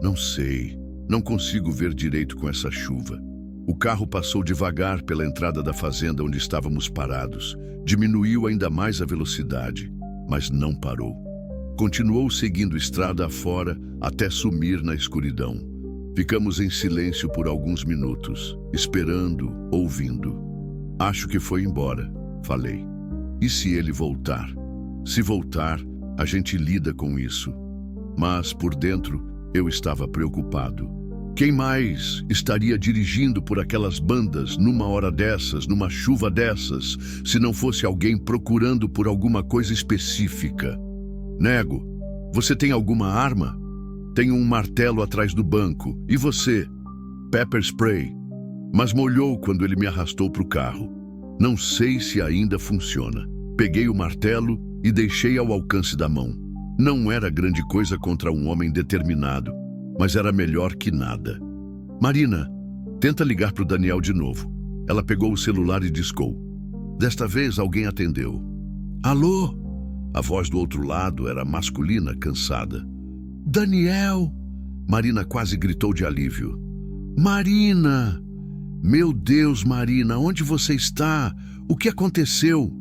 Não sei. Não consigo ver direito com essa chuva. O carro passou devagar pela entrada da fazenda onde estávamos parados. Diminuiu ainda mais a velocidade, mas não parou. Continuou seguindo estrada afora até sumir na escuridão. Ficamos em silêncio por alguns minutos, esperando, ouvindo. Acho que foi embora, falei. E se ele voltar? Se voltar, a gente lida com isso. Mas, por dentro, eu estava preocupado. Quem mais estaria dirigindo por aquelas bandas numa hora dessas, numa chuva dessas, se não fosse alguém procurando por alguma coisa específica? Nego. Você tem alguma arma? Tenho um martelo atrás do banco. E você? Pepper spray. Mas molhou quando ele me arrastou para o carro. Não sei se ainda funciona. Peguei o martelo e deixei ao alcance da mão. Não era grande coisa contra um homem determinado, mas era melhor que nada. Marina, tenta ligar para o Daniel de novo. Ela pegou o celular e discou. Desta vez alguém atendeu. Alô? A voz do outro lado era masculina, cansada. Daniel! Marina quase gritou de alívio. Marina! Meu Deus, Marina, onde você está? O que aconteceu?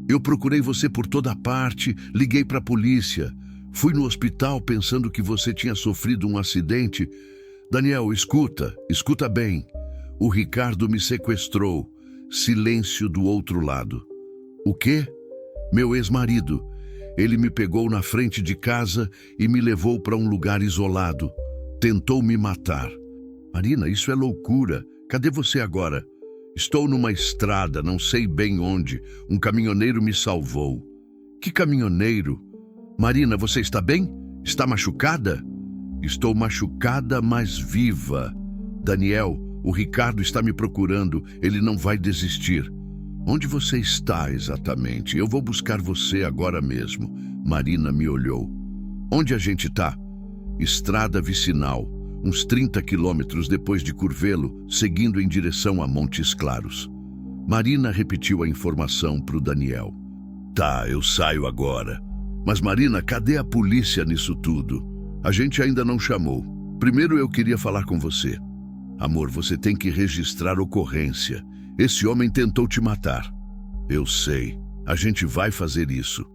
Eu procurei você por toda parte, liguei para a polícia. Fui no hospital pensando que você tinha sofrido um acidente. Daniel, escuta bem. O Ricardo me sequestrou. Silêncio do outro lado. O quê? Meu ex-marido. Ele me pegou na frente de casa e me levou para um lugar isolado. Tentou me matar. Marina, isso é loucura. Cadê você agora? Estou numa estrada, não sei bem onde. Um caminhoneiro me salvou. Que caminhoneiro? Marina, você está bem? Está machucada? Estou machucada, mas viva. Daniel, o Ricardo está me procurando. Ele não vai desistir. Onde você está exatamente? Eu vou buscar você agora mesmo. Marina me olhou. Onde a gente está? Estrada vicinal, uns 30 quilômetros depois de Curvelo, seguindo em direção a Montes Claros. Marina repetiu a informação para o Daniel. Tá, eu saio agora. Mas Marina, cadê a polícia nisso tudo? A gente ainda não chamou. Primeiro eu queria falar com você. Amor, você tem que registrar ocorrência. Esse homem tentou te matar. Eu sei. A gente vai fazer isso.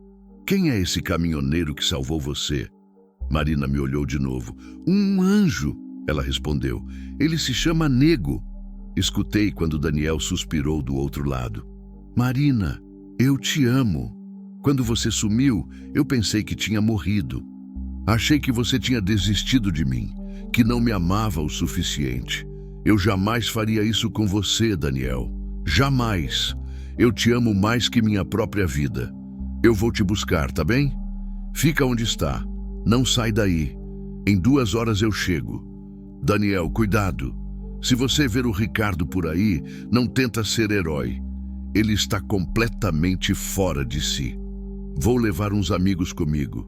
Quem é esse caminhoneiro que salvou você? Marina me olhou de novo. Um anjo, ela respondeu. Ele se chama Nego. Escutei quando Daniel suspirou do outro lado. Marina, eu te amo. Quando você sumiu, eu pensei que tinha morrido. Achei que você tinha desistido de mim, que não me amava o suficiente. Eu jamais faria isso com você, Daniel. Jamais. Eu te amo mais que minha própria vida. Eu vou te buscar, tá bem? Fica onde está. Não sai daí. Em 2 horas eu chego. Daniel, cuidado. Se você ver o Ricardo por aí, não tenta ser herói. Ele está completamente fora de si. Vou levar uns amigos comigo.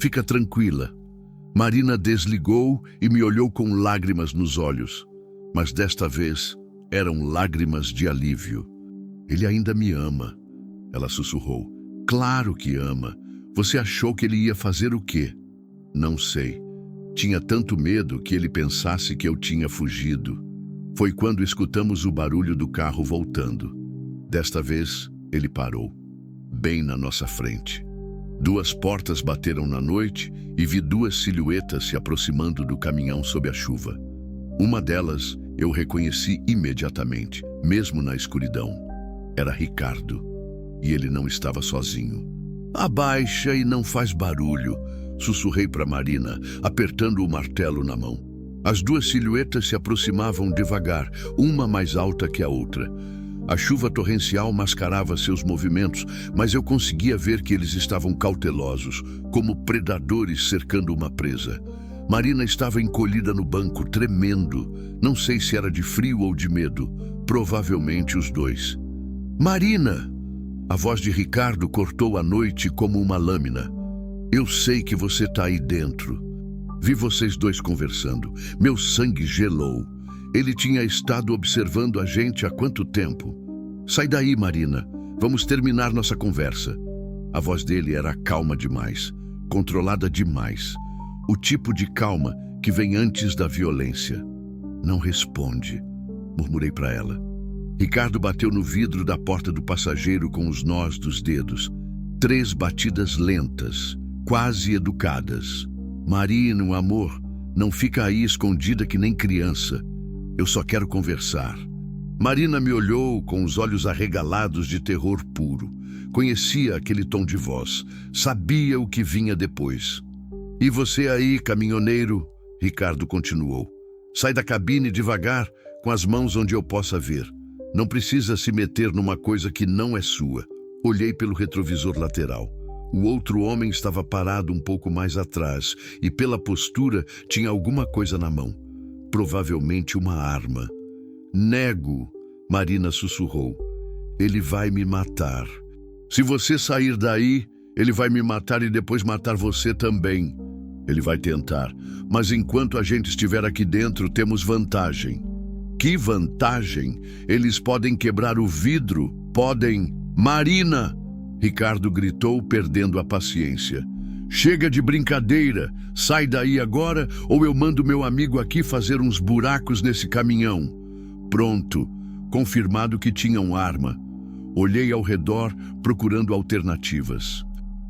Fica tranquila. Marina desligou e me olhou com lágrimas nos olhos. Mas desta vez eram lágrimas de alívio. Ele ainda me ama, ela sussurrou. Claro que ama. Você achou que ele ia fazer o quê? Não sei. Tinha tanto medo que ele pensasse que eu tinha fugido. Foi quando escutamos o barulho do carro voltando. Desta vez, ele parou, bem na nossa frente. 2 portas bateram na noite e vi 2 silhuetas se aproximando do caminhão sob a chuva. Uma delas eu reconheci imediatamente, mesmo na escuridão. Era Ricardo, e ele não estava sozinho. Abaixa e não faz barulho, sussurrei para Marina, apertando o martelo na mão. As 2 silhuetas se aproximavam devagar, uma mais alta que a outra. A chuva torrencial mascarava seus movimentos, mas eu conseguia ver que eles estavam cautelosos, como predadores cercando uma presa. Marina estava encolhida no banco, tremendo. Não sei se era de frio ou de medo. Provavelmente os dois. Marina! A voz de Ricardo cortou a noite como uma lâmina. Eu sei que você está aí dentro. Vi vocês dois conversando. Meu sangue gelou. Ele tinha estado observando a gente há quanto tempo? Sai daí, Marina. Vamos terminar nossa conversa. A voz dele era calma demais, controlada demais. O tipo de calma que vem antes da violência. Não responde, murmurei para ela. Ricardo bateu no vidro da porta do passageiro com os nós dos dedos. 3 batidas lentas, quase educadas. Marina, amor, não fica aí escondida que nem criança. Eu só quero conversar. Marina me olhou com os olhos arregalados de terror puro. Conhecia aquele tom de voz. Sabia o que vinha depois. E você aí, caminhoneiro? Ricardo continuou. Sai da cabine devagar, com as mãos onde eu possa ver. Não precisa se meter numa coisa que não é sua. Olhei pelo retrovisor lateral. O outro homem estava parado um pouco mais atrás e, pela postura, tinha alguma coisa na mão. Provavelmente uma arma. Nego, Marina sussurrou. Ele vai me matar. Se você sair daí, ele vai me matar e depois matar você também. Ele vai tentar. Mas enquanto a gente estiver aqui dentro, temos vantagem. Que vantagem? Eles podem quebrar o vidro. Podem... Marina! Ricardo gritou, perdendo a paciência. Chega de brincadeira. Sai daí agora ou eu mando meu amigo aqui fazer uns buracos nesse caminhão. Pronto. Confirmado que tinham arma. Olhei ao redor, procurando alternativas.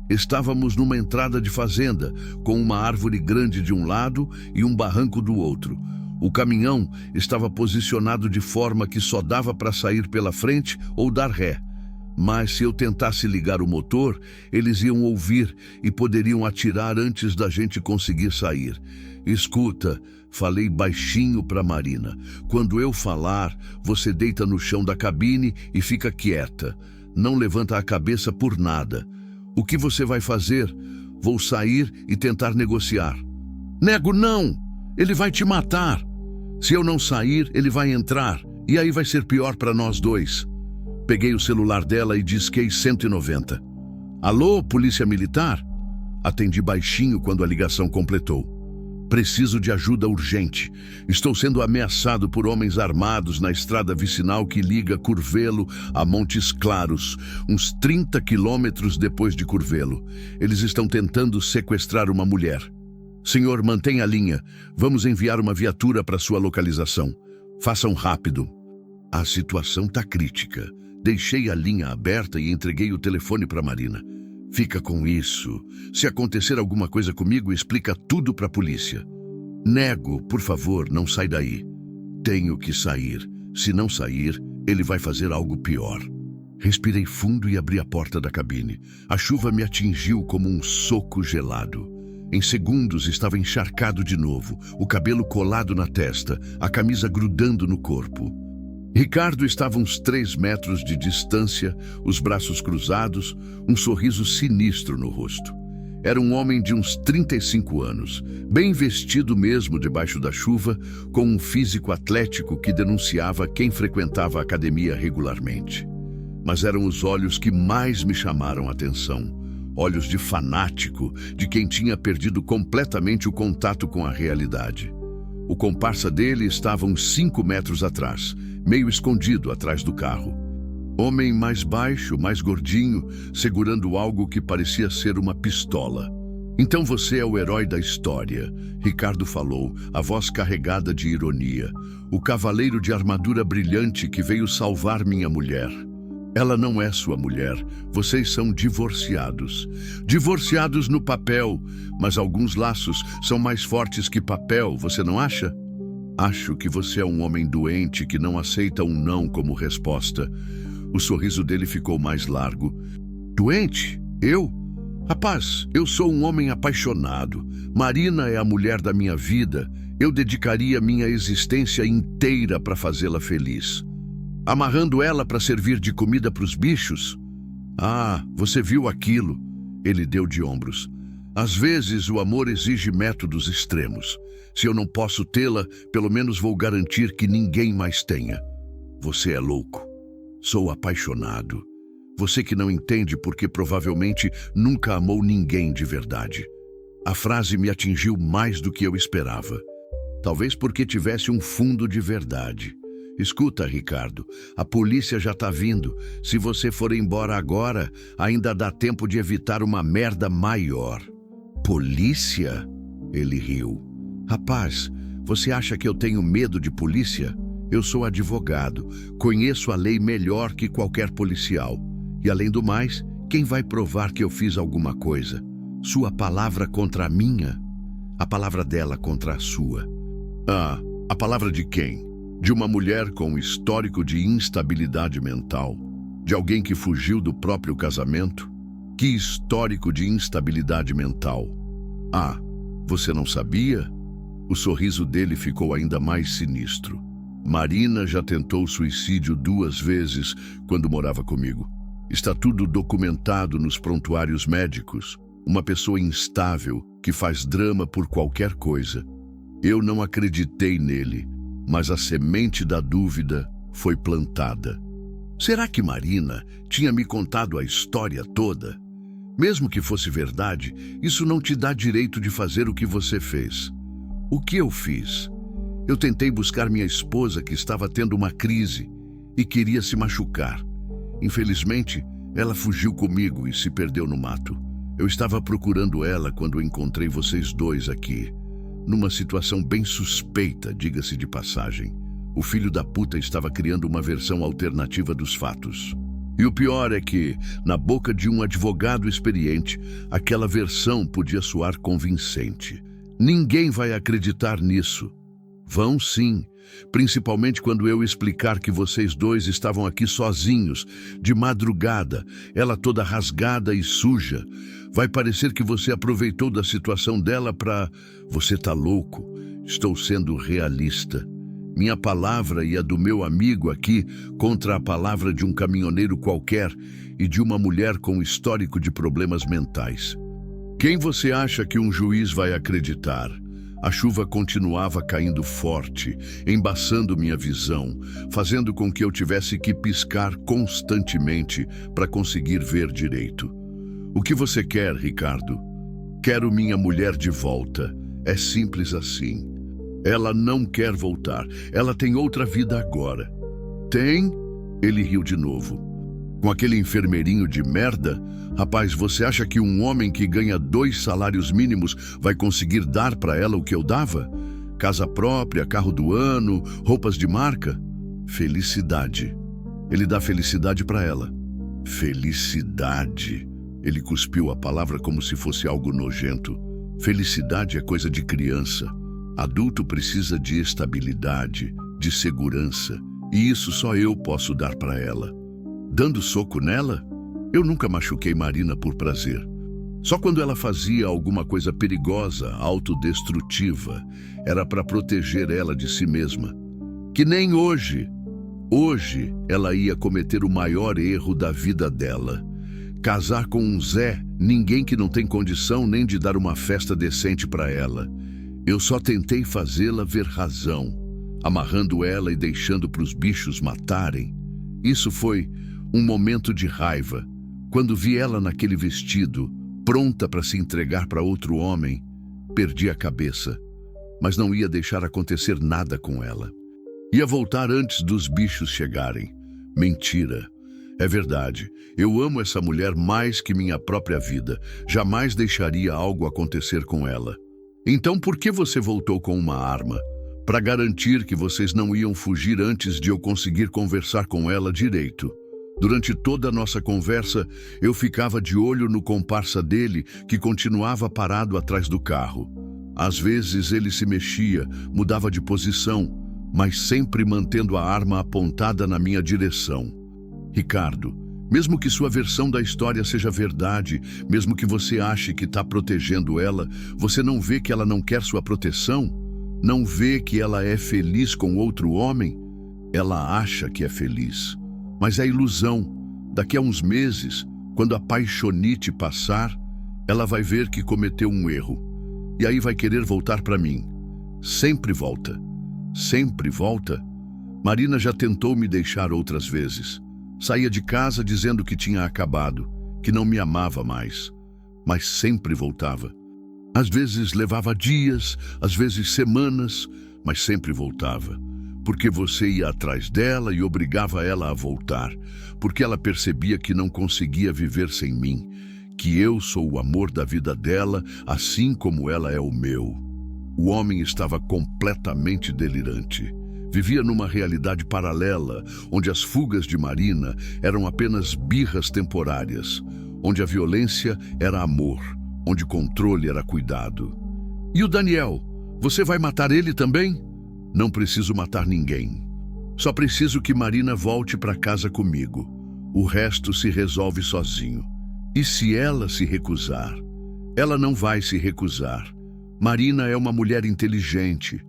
Estávamos numa entrada de fazenda, com uma árvore grande de um lado e um barranco do outro. O caminhão estava posicionado de forma que só dava para sair pela frente ou dar ré. Mas se eu tentasse ligar o motor, eles iam ouvir e poderiam atirar antes da gente conseguir sair. Escuta, falei baixinho para Marina. Quando eu falar, você deita no chão da cabine e fica quieta. Não levanta a cabeça por nada. O que você vai fazer? Vou sair e tentar negociar. Nego, não! Ele vai te matar. Se eu não sair, ele vai entrar. E aí vai ser pior para nós dois. Peguei o celular dela e disquei 190. Alô, polícia militar? Atendi baixinho quando a ligação completou. Preciso de ajuda urgente. Estou sendo ameaçado por homens armados na estrada vicinal que liga Curvelo a Montes Claros, uns 30 quilômetros depois de Curvelo. Eles estão tentando sequestrar uma mulher. Senhor, mantenha a linha. Vamos enviar uma viatura para sua localização. Façam rápido. A situação está crítica. Deixei a linha aberta e entreguei o telefone para Marina. Fica com isso. Se acontecer alguma coisa comigo, explica tudo para a polícia. Nego, por favor, não sai daí. Tenho que sair. Se não sair, ele vai fazer algo pior. Respirei fundo e abri a porta da cabine. A chuva me atingiu como um soco gelado. Em segundos estava encharcado de novo, o cabelo colado na testa, a camisa grudando no corpo. Ricardo estava a uns 3 metros de distância, os braços cruzados, um sorriso sinistro no rosto. Era um homem de uns 35 anos, bem vestido mesmo debaixo da chuva, com um físico atlético que denunciava quem frequentava a academia regularmente. Mas eram os olhos que mais me chamaram a atenção. Olhos de fanático, de quem tinha perdido completamente o contato com a realidade. O comparsa dele estava uns 5 metros atrás, meio escondido atrás do carro. Homem mais baixo, mais gordinho, segurando algo que parecia ser uma pistola. Então você é o herói da história, Ricardo falou, a voz carregada de ironia. O cavaleiro de armadura brilhante que veio salvar minha mulher. Ela não é sua mulher, vocês são divorciados. Divorciados no papel, mas alguns laços são mais fortes que papel, você não acha? Acho que você é um homem doente que não aceita um não como resposta. O sorriso dele ficou mais largo. Doente? Eu? Rapaz, eu sou um homem apaixonado. Marina é a mulher da minha vida. Eu dedicaria minha existência inteira para fazê-la feliz. Amarrando ela para servir de comida para os bichos? Ah, você viu aquilo? Ele deu de ombros. Às vezes o amor exige métodos extremos. Se eu não posso tê-la, pelo menos vou garantir que ninguém mais tenha. Você é louco. Sou apaixonado. Você que não entende porque provavelmente nunca amou ninguém de verdade. A frase me atingiu mais do que eu esperava. Talvez porque tivesse um fundo de verdade. Escuta, Ricardo, a polícia já tá vindo. Se você for embora agora, ainda dá tempo de evitar uma merda maior. Polícia? Ele riu. Rapaz, você acha que eu tenho medo de polícia? Eu sou advogado, conheço a lei melhor que qualquer policial. E além do mais, quem vai provar que eu fiz alguma coisa? Sua palavra contra a minha? A palavra dela contra a sua? Ah, a palavra de quem? De uma mulher com histórico de instabilidade mental? De alguém que fugiu do próprio casamento? Que histórico de instabilidade mental? Ah, você não sabia? O sorriso dele ficou ainda mais sinistro. Marina já tentou suicídio 2 vezes quando morava comigo. Está tudo documentado nos prontuários médicos. Uma pessoa instável que faz drama por qualquer coisa. Eu não acreditei nele, mas a semente da dúvida foi plantada. Será que Marina tinha me contado a história toda? Mesmo que fosse verdade, isso não te dá direito de fazer o que você fez. O que eu fiz? Eu tentei buscar minha esposa que estava tendo uma crise e queria se machucar. Infelizmente, ela fugiu comigo e se perdeu no mato. Eu estava procurando ela quando encontrei vocês dois aqui. Numa situação bem suspeita, diga-se de passagem. O filho da puta estava criando uma versão alternativa dos fatos. E o pior é que, na boca de um advogado experiente, aquela versão podia soar convincente. Ninguém vai acreditar nisso. Vão sim, principalmente quando eu explicar que vocês dois estavam aqui sozinhos, de madrugada, ela toda rasgada e suja. Vai parecer que você aproveitou da situação dela para... Você tá louco. Estou sendo realista. Minha palavra e a do meu amigo aqui contra a palavra de um caminhoneiro qualquer e de uma mulher com histórico de problemas mentais. Quem você acha que um juiz vai acreditar? A chuva continuava caindo forte, embaçando minha visão, fazendo com que eu tivesse que piscar constantemente para conseguir ver direito. O que você quer, Ricardo? Quero minha mulher de volta. É simples assim. Ela não quer voltar. Ela tem outra vida agora. Tem? Ele riu de novo. Com aquele enfermeirinho de merda? Rapaz, você acha que um homem que ganha 2 salários mínimos vai conseguir dar para ela o que eu dava? Casa própria, carro do ano, roupas de marca? Felicidade. Ele dá felicidade para ela. Felicidade. Ele cuspiu a palavra como se fosse algo nojento. Felicidade é coisa de criança. Adulto precisa de estabilidade, de segurança, e isso só eu posso dar para ela. Dando soco nela? Eu nunca machuquei Marina por prazer. Só quando ela fazia alguma coisa perigosa, autodestrutiva, era para proteger ela de si mesma. Que nem hoje. Hoje ela ia cometer o maior erro da vida dela. Casar com um Zé, ninguém que não tem condição nem de dar uma festa decente para ela. Eu só tentei fazê-la ver razão, amarrando ela e deixando para os bichos matarem. Isso foi um momento de raiva. Quando vi ela naquele vestido, pronta para se entregar para outro homem, perdi a cabeça. Mas não ia deixar acontecer nada com ela. Ia voltar antes dos bichos chegarem. Mentira. É verdade. Eu amo essa mulher mais que minha própria vida. Jamais deixaria algo acontecer com ela. Então por que você voltou com uma arma? Para garantir que vocês não iam fugir antes de eu conseguir conversar com ela direito. Durante toda a nossa conversa, eu ficava de olho no comparsa dele, que continuava parado atrás do carro. Às vezes ele se mexia, mudava de posição, mas sempre mantendo a arma apontada na minha direção. Ricardo, mesmo que sua versão da história seja verdade, mesmo que você ache que está protegendo ela, você não vê que ela não quer sua proteção? Não vê que ela é feliz com outro homem? Ela acha que é feliz, mas é ilusão. Daqui a uns meses, quando a paixonite passar, ela vai ver que cometeu um erro. E aí vai querer voltar para mim. Sempre volta. Sempre volta. Marina já tentou me deixar outras vezes. Saía de casa dizendo que tinha acabado, que não me amava mais. Mas sempre voltava. Às vezes levava dias, às vezes semanas, mas sempre voltava. Porque você ia atrás dela e obrigava ela a voltar. Porque ela percebia que não conseguia viver sem mim. Que eu sou o amor da vida dela, assim como ela é o meu. O homem estava completamente delirante. Vivia numa realidade paralela, onde as fugas de Marina eram apenas birras temporárias, onde a violência era amor, onde controle era cuidado. E o Daniel? Você vai matar ele também? Não preciso matar ninguém. Só preciso que Marina volte para casa comigo. O resto se resolve sozinho. E se ela se recusar? Ela não vai se recusar. Marina é uma mulher inteligente.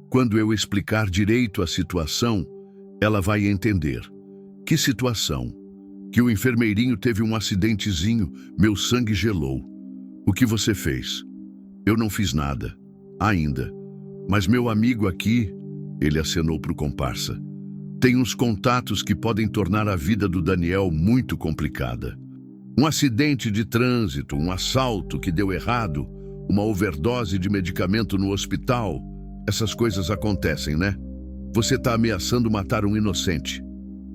Quando eu explicar direito a situação, ela vai entender. Que situação? Que o enfermeirinho teve um acidentezinho, meu sangue gelou. O que você fez? Eu não fiz nada. Ainda. Mas meu amigo aqui, ele acenou para o comparsa, tem uns contatos que podem tornar a vida do Daniel muito complicada. Um acidente de trânsito, um assalto que deu errado, uma overdose de medicamento no hospital. Essas coisas acontecem, né? Você está ameaçando matar um inocente.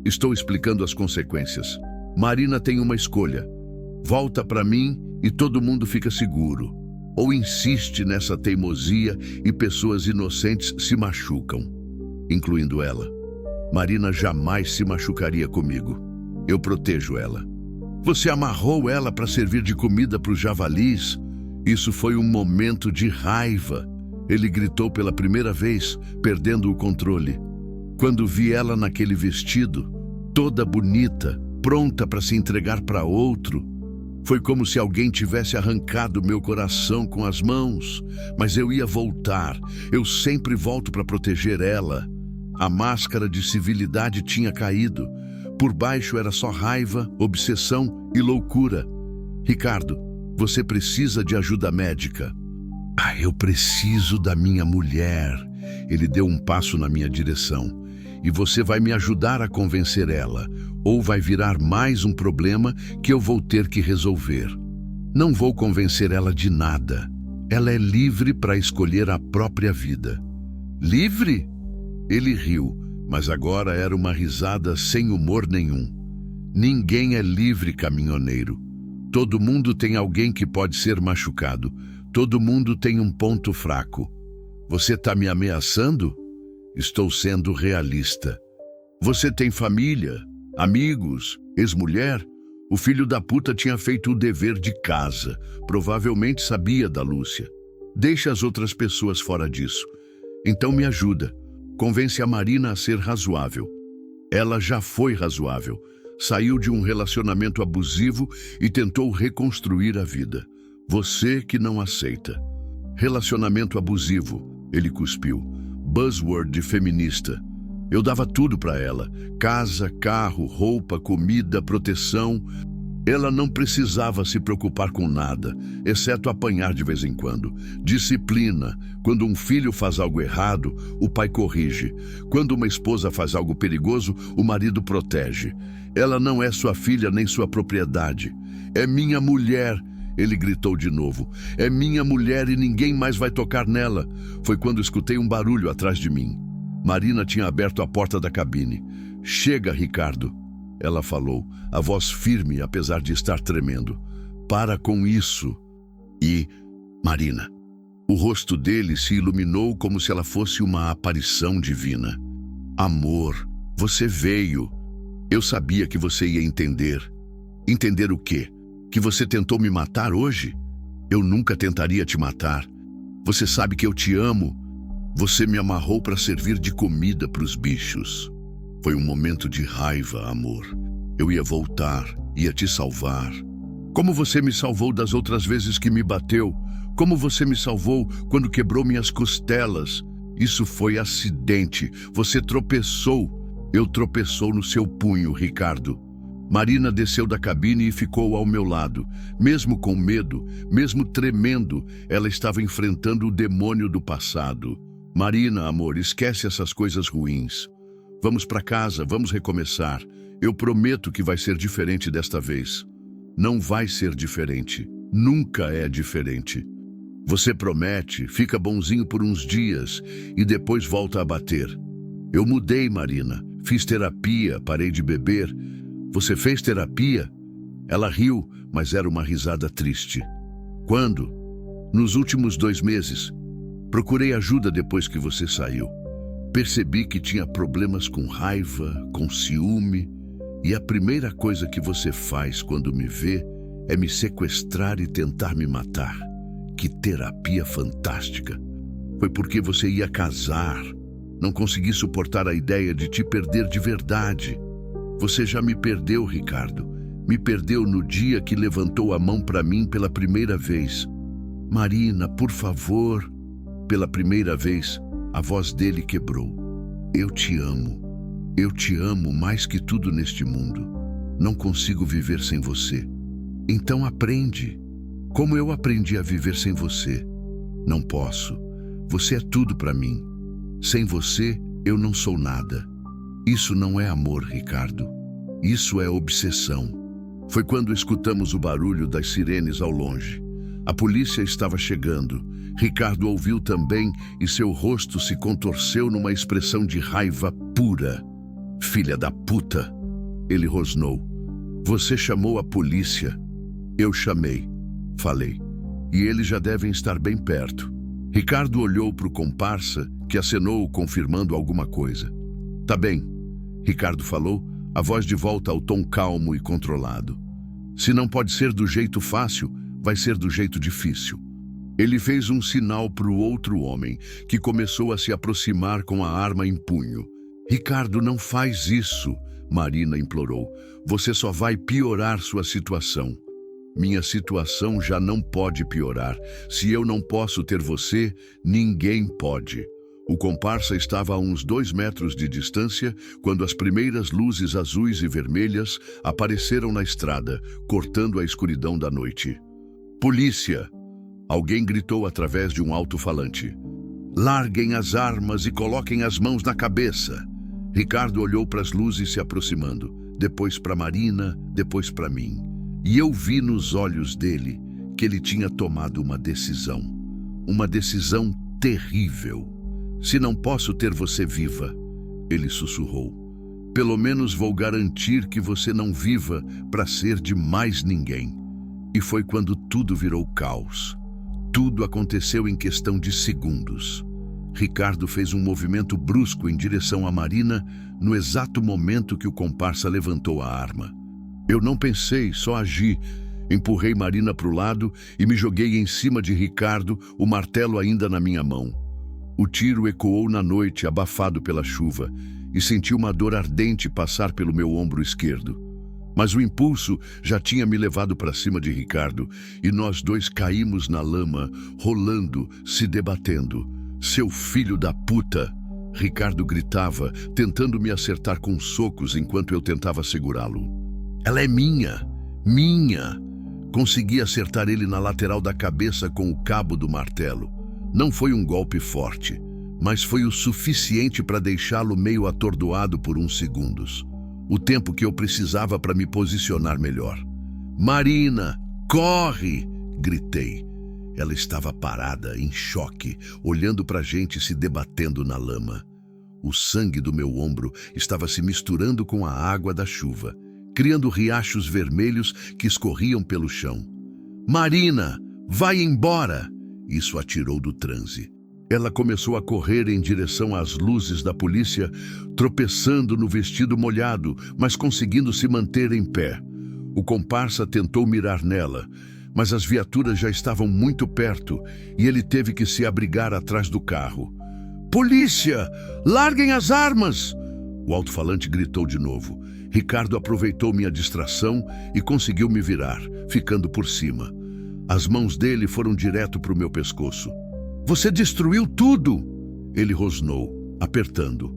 Estou explicando as consequências. Marina tem uma escolha. Volta para mim e todo mundo fica seguro. Ou insiste nessa teimosia e pessoas inocentes se machucam, incluindo ela. Marina jamais se machucaria comigo. Eu protejo ela. Você amarrou ela para servir de comida para os javalis? Isso foi um momento de raiva. Ele gritou pela primeira vez, perdendo o controle. Quando vi ela naquele vestido, toda bonita, pronta para se entregar para outro, foi como se alguém tivesse arrancado meu coração com as mãos. Mas eu ia voltar. Eu sempre volto para proteger ela. A máscara de civilidade tinha caído. Por baixo era só raiva, obsessão e loucura. Ricardo, você precisa de ajuda médica. Eu preciso da minha mulher. Ele deu um passo na minha direção. E você vai me ajudar a convencer ela, ou vai virar mais um problema que eu vou ter que resolver. Não vou convencer ela de nada. Ela é livre para escolher a própria vida. Livre? Ele riu, mas agora era uma risada sem humor nenhum. Ninguém é livre, caminhoneiro. Todo mundo tem alguém que pode ser machucado. Todo mundo tem um ponto fraco. Você está me ameaçando? Estou sendo realista. Você tem família, amigos, ex-mulher? O filho da puta tinha feito o dever de casa. Provavelmente sabia da Lúcia. Deixa as outras pessoas fora disso. Então me ajuda. Convence a Marina a ser razoável. Ela já foi razoável. Saiu de um relacionamento abusivo e tentou reconstruir a vida. Você que não aceita. Relacionamento abusivo, ele cuspiu. Buzzword de feminista. Eu dava tudo para ela. Casa, carro, roupa, comida, proteção. Ela não precisava se preocupar com nada, exceto apanhar de vez em quando. Disciplina. Quando um filho faz algo errado, o pai corrige. Quando uma esposa faz algo perigoso, o marido protege. Ela não é sua filha nem sua propriedade. É minha mulher. Ele gritou de novo. É minha mulher e ninguém mais vai tocar nela. Foi quando escutei um barulho atrás de mim. Marina tinha aberto a porta da cabine. Chega, Ricardo. Ela falou, a voz firme apesar de estar tremendo. Para com isso. E, Marina. O rosto dele se iluminou como se ela fosse uma aparição divina. Amor, você veio. Eu sabia que você ia entender. Entender o quê? Que você tentou me matar hoje? Eu nunca tentaria te matar. Você sabe que eu te amo. Você me amarrou para servir de comida para os bichos. Foi um momento de raiva, amor. Eu ia voltar, ia te salvar. Como você me salvou das outras vezes que me bateu? Como você me salvou quando quebrou minhas costelas? Isso foi acidente. Você tropeçou. Eu tropeçou no seu punho, Ricardo. Marina desceu da cabine e ficou ao meu lado. Mesmo com medo, mesmo tremendo, ela estava enfrentando o demônio do passado. Marina, amor, esquece essas coisas ruins. Vamos para casa, vamos recomeçar. Eu prometo que vai ser diferente desta vez. Não vai ser diferente. Nunca é diferente. Você promete, fica bonzinho por uns dias e depois volta a bater. Eu mudei, Marina. Fiz terapia, parei de beber. Você fez terapia? Ela riu, mas era uma risada triste. Quando? Nos últimos 2 meses. Procurei ajuda depois que você saiu. Percebi que tinha problemas com raiva, com ciúme, e a primeira coisa que você faz quando me vê é me sequestrar e tentar me matar. Que terapia fantástica! Foi porque você ia casar. Não consegui suportar a ideia de te perder de verdade. Você já me perdeu, Ricardo. Me perdeu no dia que levantou a mão para mim pela primeira vez. Marina, por favor. Pela primeira vez, a voz dele quebrou. Eu te amo. Eu te amo mais que tudo neste mundo. Não consigo viver sem você. Então aprende. Como eu aprendi a viver sem você? Não posso. Você é tudo para mim. Sem você, eu não sou nada. Isso não é amor, Ricardo. Isso é obsessão. Foi quando escutamos o barulho das sirenes ao longe. A polícia estava chegando. Ricardo ouviu também e seu rosto se contorceu numa expressão de raiva pura. Filha da puta! Ele rosnou. Você chamou a polícia. Eu chamei. Falei. E eles já devem estar bem perto. Ricardo olhou para o comparsa, que acenou confirmando alguma coisa. Tá bem. Ricardo falou, a voz de volta ao tom calmo e controlado. Se não pode ser do jeito fácil, vai ser do jeito difícil. Ele fez um sinal para o outro homem, que começou a se aproximar com a arma em punho. Ricardo, não faz isso, Marina implorou. Você só vai piorar sua situação. Minha situação já não pode piorar. Se eu não posso ter você, ninguém pode. O comparsa estava a uns 2 metros de distância quando as primeiras luzes azuis e vermelhas apareceram na estrada, cortando a escuridão da noite. Polícia! Alguém gritou através de um alto-falante. Larguem as armas e coloquem as mãos na cabeça. Ricardo olhou para as luzes se aproximando, depois para Marina, depois para mim. E eu vi nos olhos dele que ele tinha tomado uma decisão. Uma decisão terrível. Se não posso ter você viva, ele sussurrou. Pelo menos vou garantir que você não viva para ser de mais ninguém. E foi quando tudo virou caos. Tudo aconteceu em questão de segundos. Ricardo fez um movimento brusco em direção a Marina no exato momento que o comparsa levantou a arma. Eu não pensei, só agi. Empurrei Marina para o lado e me joguei em cima de Ricardo, o martelo ainda na minha mão. O tiro ecoou na noite, abafado pela chuva, e senti uma dor ardente passar pelo meu ombro esquerdo. Mas o impulso já tinha me levado para cima de Ricardo, e nós dois caímos na lama, rolando, se debatendo. Seu filho da puta! Ricardo gritava, tentando me acertar com socos enquanto eu tentava segurá-lo. Ela é minha! Minha! Consegui acertar ele na lateral da cabeça com o cabo do martelo. Não foi um golpe forte, mas foi o suficiente para deixá-lo meio atordoado por uns segundos. O tempo que eu precisava para me posicionar melhor. Marina, corre! Gritei. Ela estava parada, em choque, olhando para a gente se debatendo na lama. O sangue do meu ombro estava se misturando com a água da chuva, criando riachos vermelhos que escorriam pelo chão. Marina, vai embora! Isso a tirou do transe. Ela começou a correr em direção às luzes da polícia, tropeçando no vestido molhado, mas conseguindo se manter em pé. O comparsa tentou mirar nela, mas as viaturas já estavam muito perto e ele teve que se abrigar atrás do carro. Polícia! Larguem as armas! O alto-falante gritou de novo. Ricardo aproveitou minha distração e conseguiu me virar, ficando por cima. As mãos dele foram direto para o meu pescoço. Você destruiu tudo! Ele rosnou, apertando.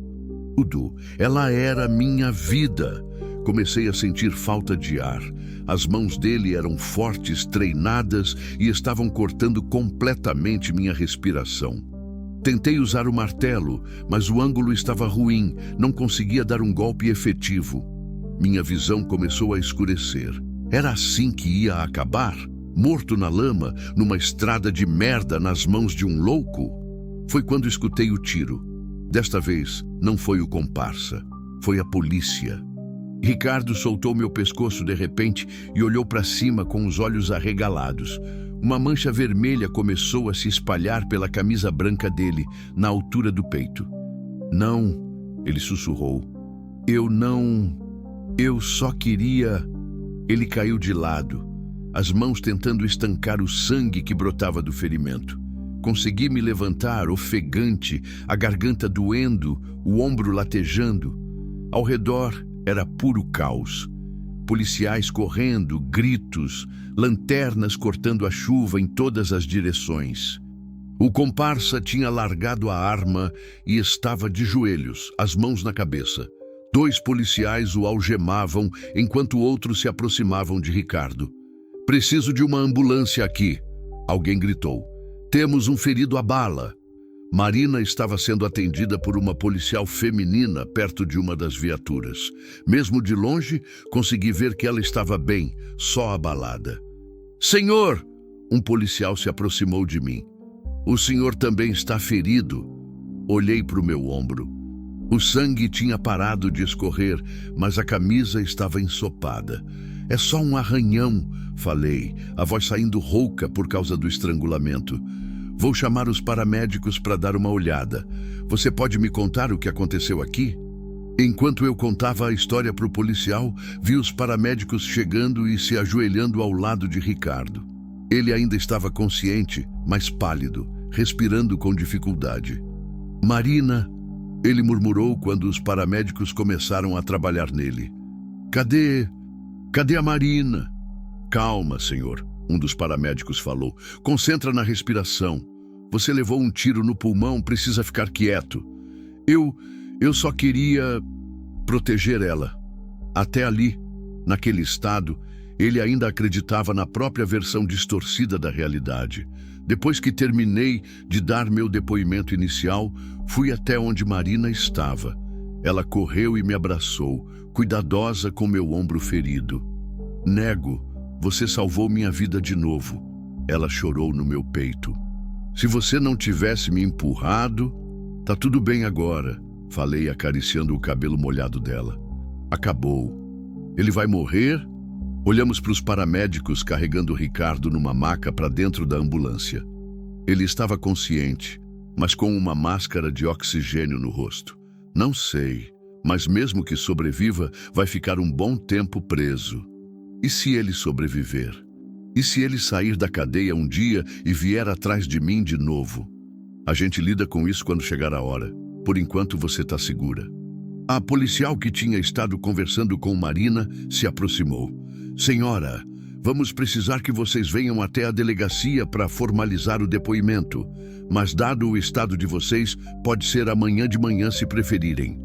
Tudo. Ela era minha vida. Comecei a sentir falta de ar. As mãos dele eram fortes, treinadas e estavam cortando completamente minha respiração. Tentei usar o martelo, mas o ângulo estava ruim, não conseguia dar um golpe efetivo. Minha visão começou a escurecer. Era assim que ia acabar? Morto na lama, numa estrada de merda nas mãos de um louco? Foi quando escutei o tiro. Desta vez, não foi o comparsa, foi a polícia. Ricardo soltou meu pescoço de repente e olhou para cima com os olhos arregalados. Uma mancha vermelha começou a se espalhar pela camisa branca dele, na altura do peito. Não, ele sussurrou. Eu só queria... Ele caiu de lado, as mãos tentando estancar o sangue que brotava do ferimento. Consegui me levantar, ofegante, a garganta doendo, o ombro latejando. Ao redor era puro caos. Policiais correndo, gritos, lanternas cortando a chuva em todas as direções. O comparsa tinha largado a arma e estava de joelhos, as mãos na cabeça. 2 policiais o algemavam enquanto outros se aproximavam de Ricardo. "Preciso de uma ambulância aqui", alguém gritou. "Temos um ferido à bala." Marina estava sendo atendida por uma policial feminina perto de uma das viaturas. Mesmo de longe, consegui ver que ela estava bem, só abalada. "Senhor!" Um policial se aproximou de mim. "O senhor também está ferido." Olhei para o meu ombro. O sangue tinha parado de escorrer, mas a camisa estava ensopada. "É só um arranhão", falei, a voz saindo rouca por causa do estrangulamento. "Vou chamar os paramédicos para dar uma olhada. Você pode me contar o que aconteceu aqui?" Enquanto eu contava a história para o policial, vi os paramédicos chegando e se ajoelhando ao lado de Ricardo. Ele ainda estava consciente, mas pálido, respirando com dificuldade. "Marina", ele murmurou quando os paramédicos começaram a trabalhar nele. Cadê a Marina?" "Calma, senhor", um dos paramédicos falou. "Concentra na respiração. Você levou um tiro no pulmão, precisa ficar quieto." Eu só queria proteger ela." Até ali, naquele estado, ele ainda acreditava na própria versão distorcida da realidade. Depois que terminei de dar meu depoimento inicial, fui até onde Marina estava. Ela correu e me abraçou, cuidadosa com meu ombro ferido. "Nego, você salvou minha vida de novo." Ela chorou no meu peito. "Se você não tivesse me empurrado, tá tudo bem agora", falei acariciando o cabelo molhado dela. "Acabou. Ele vai morrer?" Olhamos para os paramédicos carregando Ricardo numa maca para dentro da ambulância. Ele estava consciente, mas com uma máscara de oxigênio no rosto. "Não sei, mas mesmo que sobreviva, vai ficar um bom tempo preso." "E se ele sobreviver? E se ele sair da cadeia um dia e vier atrás de mim de novo?" "A gente lida com isso quando chegar a hora. Por enquanto você está segura." A policial que tinha estado conversando com Marina se aproximou. "Senhora, vamos precisar que vocês venham até a delegacia para formalizar o depoimento. Mas dado o estado de vocês, pode ser amanhã de manhã se preferirem."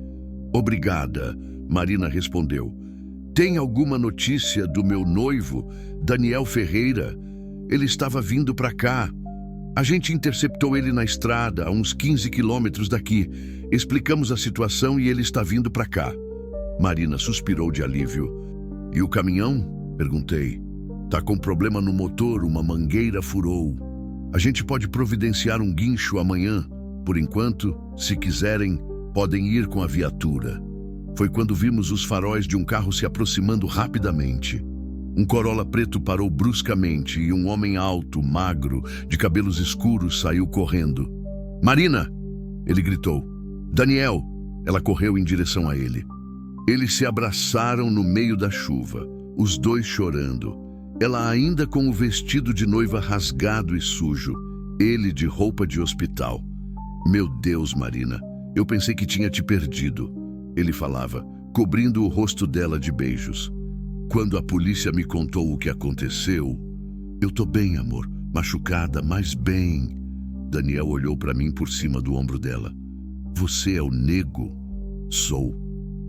"Obrigada", Marina respondeu. "Tem alguma notícia do meu noivo, Daniel Ferreira? Ele estava vindo para cá. A gente interceptou ele na estrada, a uns 15 quilômetros daqui. Explicamos a situação e ele está vindo para cá." Marina suspirou de alívio. "E o caminhão?" perguntei. "Tá com problema no motor, uma mangueira furou. A gente pode providenciar um guincho amanhã. Por enquanto, se quiserem, podem ir com a viatura." Foi quando vimos os faróis de um carro se aproximando rapidamente. Um Corolla preto parou bruscamente e um homem alto, magro, de cabelos escuros saiu correndo. "Marina!" ele gritou. "Daniel!" Ela correu em direção a ele. Eles se abraçaram no meio da chuva, os dois chorando. Ela ainda com o vestido de noiva rasgado e sujo, ele de roupa de hospital. "Meu Deus, Marina, eu pensei que tinha te perdido", ele falava, cobrindo o rosto dela de beijos. "Quando a polícia me contou o que aconteceu, eu tô bem, amor, machucada, mas bem." Daniel olhou para mim por cima do ombro dela. "Você é o Nego?" Sou.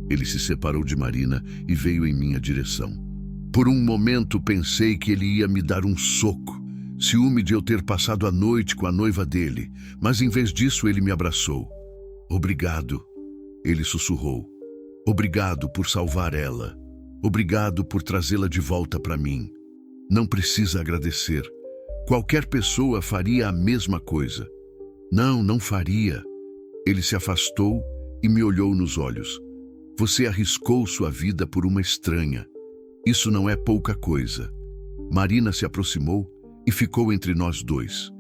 Ele se separou de Marina e veio em minha direção. Por um momento pensei que ele ia me dar um soco, ciúme de eu ter passado a noite com a noiva dele, mas em vez disso ele me abraçou. Obrigado, ele sussurrou. Obrigado por salvar ela. Obrigado por trazê-la de volta para mim. Não precisa agradecer. Qualquer pessoa faria a mesma coisa. Não, não faria. Ele se afastou e me olhou nos olhos. Você arriscou sua vida por uma estranha. Isso não é pouca coisa. Marina se aproximou e ficou entre nós dois.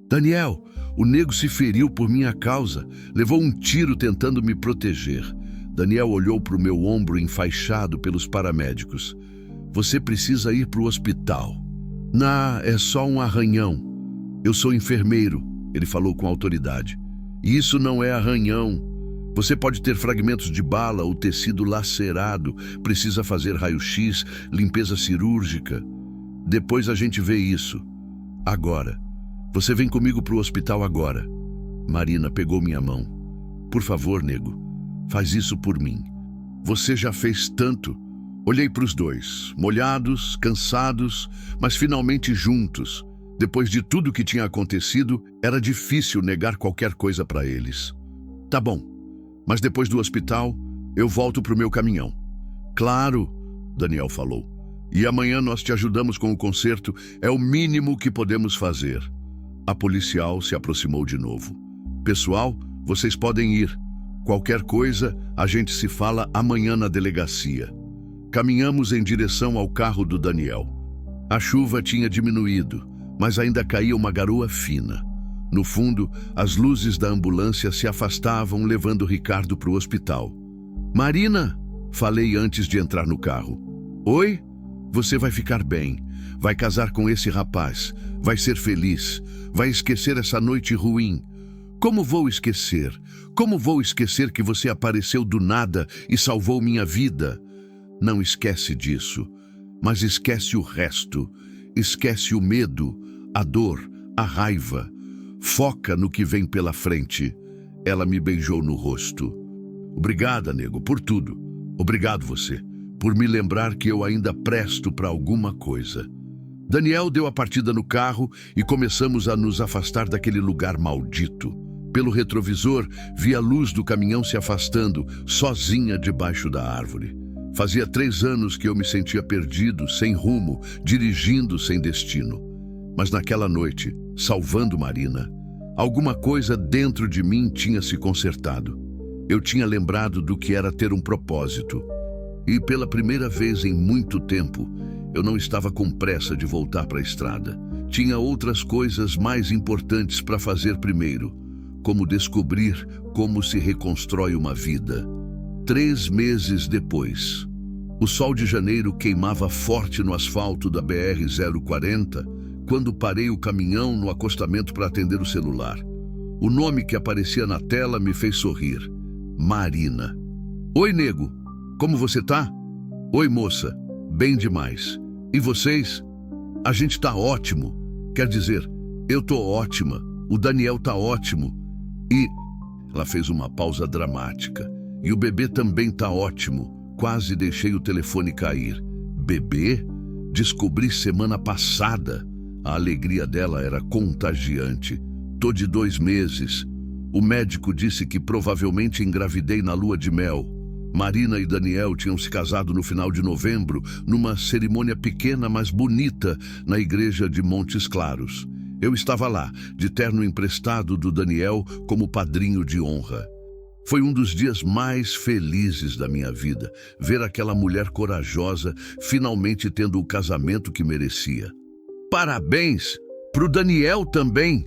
Daniel, o nego se feriu por minha causa. Levou um tiro tentando me proteger. Daniel olhou para o meu ombro enfaixado pelos paramédicos. Você precisa ir para o hospital. Não, é só um arranhão. Eu sou enfermeiro, ele falou com autoridade. Isso não é arranhão. Você pode ter fragmentos de bala ou tecido lacerado. Precisa fazer raio-x, limpeza cirúrgica. Depois a gente vê isso. Agora. Você vem comigo para o hospital agora. Marina pegou minha mão. Por favor, nego. Faz isso por mim. Você já fez tanto. Olhei para os dois, molhados, cansados, mas finalmente juntos. Depois de tudo que tinha acontecido, era difícil negar qualquer coisa para eles. Tá bom, mas depois do hospital, eu volto para o meu caminhão. Claro, Daniel falou. E amanhã nós te ajudamos com o conserto, é o mínimo que podemos fazer. A policial se aproximou de novo. Pessoal, vocês podem ir. Qualquer coisa, a gente se fala amanhã na delegacia. Caminhamos em direção ao carro do Daniel. A chuva tinha diminuído, mas ainda caía uma garoa fina. No fundo, as luzes da ambulância se afastavam, levando Ricardo para o hospital. Marina, falei antes de entrar no carro. Oi? Você vai ficar bem. Vai casar com esse rapaz. Vai ser feliz. Vai esquecer essa noite ruim. Como vou esquecer? Como vou esquecer que você apareceu do nada e salvou minha vida? Não esquece disso, mas esquece o resto. Esquece o medo, a dor, a raiva. Foca no que vem pela frente. Ela me beijou no rosto. Obrigada, nego, por tudo. Obrigado você, por me lembrar que eu ainda presto para alguma coisa. Daniel deu a partida no carro e começamos a nos afastar daquele lugar maldito. Pelo retrovisor, vi a luz do caminhão se afastando, sozinha debaixo da árvore. Fazia 3 anos que eu me sentia perdido, sem rumo, dirigindo sem destino. Mas naquela noite, salvando Marina, alguma coisa dentro de mim tinha se consertado. Eu tinha lembrado do que era ter um propósito. E pela primeira vez em muito tempo, eu não estava com pressa de voltar para a estrada. Tinha outras coisas mais importantes para fazer primeiro, como descobrir como se reconstrói uma vida. 3 meses depois, o sol de janeiro queimava forte no asfalto da BR-040 quando parei o caminhão no acostamento para atender o celular. O nome que aparecia na tela me fez sorrir. Marina. Oi, nego. Como você tá? Oi, moça. Bem demais. E vocês? A gente tá ótimo. Quer dizer, eu tô ótima. O Daniel tá ótimo. E... Ela fez uma pausa dramática. E o bebê também tá ótimo. Quase deixei o telefone cair. Bebê? Descobri semana passada. A alegria dela era contagiante. Tô de 2 meses. O médico disse que provavelmente engravidei na lua de mel. Marina e Daniel tinham se casado no final de novembro, numa cerimônia pequena, mas bonita, na igreja de Montes Claros. Eu estava lá, de terno emprestado do Daniel, como padrinho de honra. Foi um dos dias mais felizes da minha vida, ver aquela mulher corajosa finalmente tendo o casamento que merecia. Parabéns! Pro Daniel também!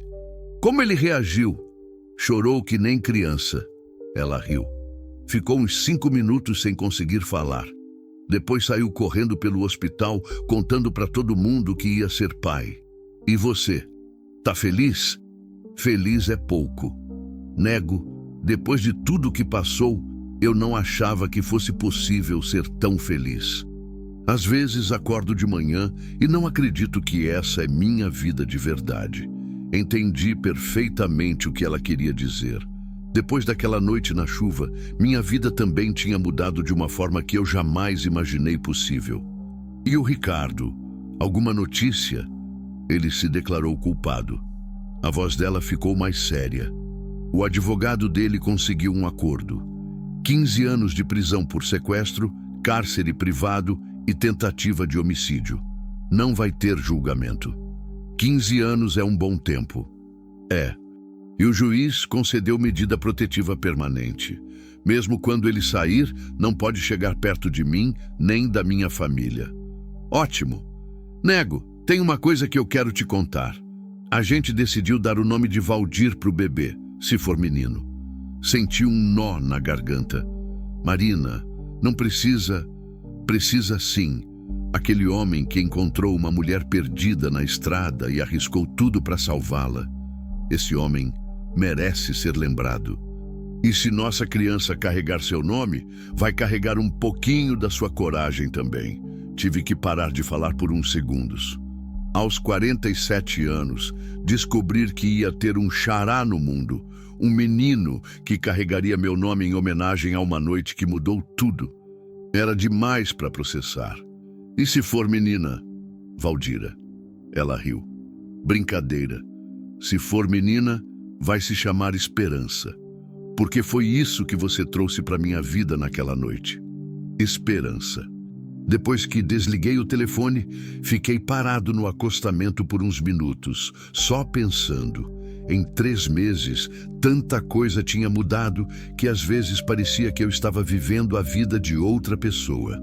Como ele reagiu? Chorou que nem criança. Ela riu. Ficou uns 5 minutos sem conseguir falar. Depois saiu correndo pelo hospital, contando para todo mundo que ia ser pai. E você? Tá feliz? Feliz é pouco. Nego, depois de tudo que passou, eu não achava que fosse possível ser tão feliz. Às vezes acordo de manhã e não acredito que essa é minha vida de verdade. Entendi perfeitamente o que ela queria dizer. Depois daquela noite na chuva, minha vida também tinha mudado de uma forma que eu jamais imaginei possível. E o Ricardo? Alguma notícia? Ele se declarou culpado. A voz dela ficou mais séria. O advogado dele conseguiu um acordo. 15 anos de prisão por sequestro, cárcere privado e tentativa de homicídio. Não vai ter julgamento. 15 anos é um bom tempo. É. E o juiz concedeu medida protetiva permanente. Mesmo quando ele sair, não pode chegar perto de mim, nem da minha família. Ótimo. Nego, tem uma coisa que eu quero te contar. A gente decidiu dar o nome de Valdir pro bebê, se for menino. Senti um nó na garganta. Marina, não precisa... Precisa sim. Aquele homem que encontrou uma mulher perdida na estrada e arriscou tudo para salvá-la. Esse homem merece ser lembrado. E se nossa criança carregar seu nome, vai carregar um pouquinho da sua coragem também. Tive que parar de falar por uns segundos. Aos 47 anos, descobrir que ia ter um xará no mundo, um menino que carregaria meu nome em homenagem a uma noite que mudou tudo. Era demais para processar. E se for menina? Valdira. Ela riu. Brincadeira. Se for menina, vai se chamar Esperança. Porque foi isso que você trouxe para minha vida naquela noite. Esperança. Depois que desliguei o telefone, fiquei parado no acostamento por uns minutos, só pensando. Em 3 meses, tanta coisa tinha mudado que às vezes parecia que eu estava vivendo a vida de outra pessoa.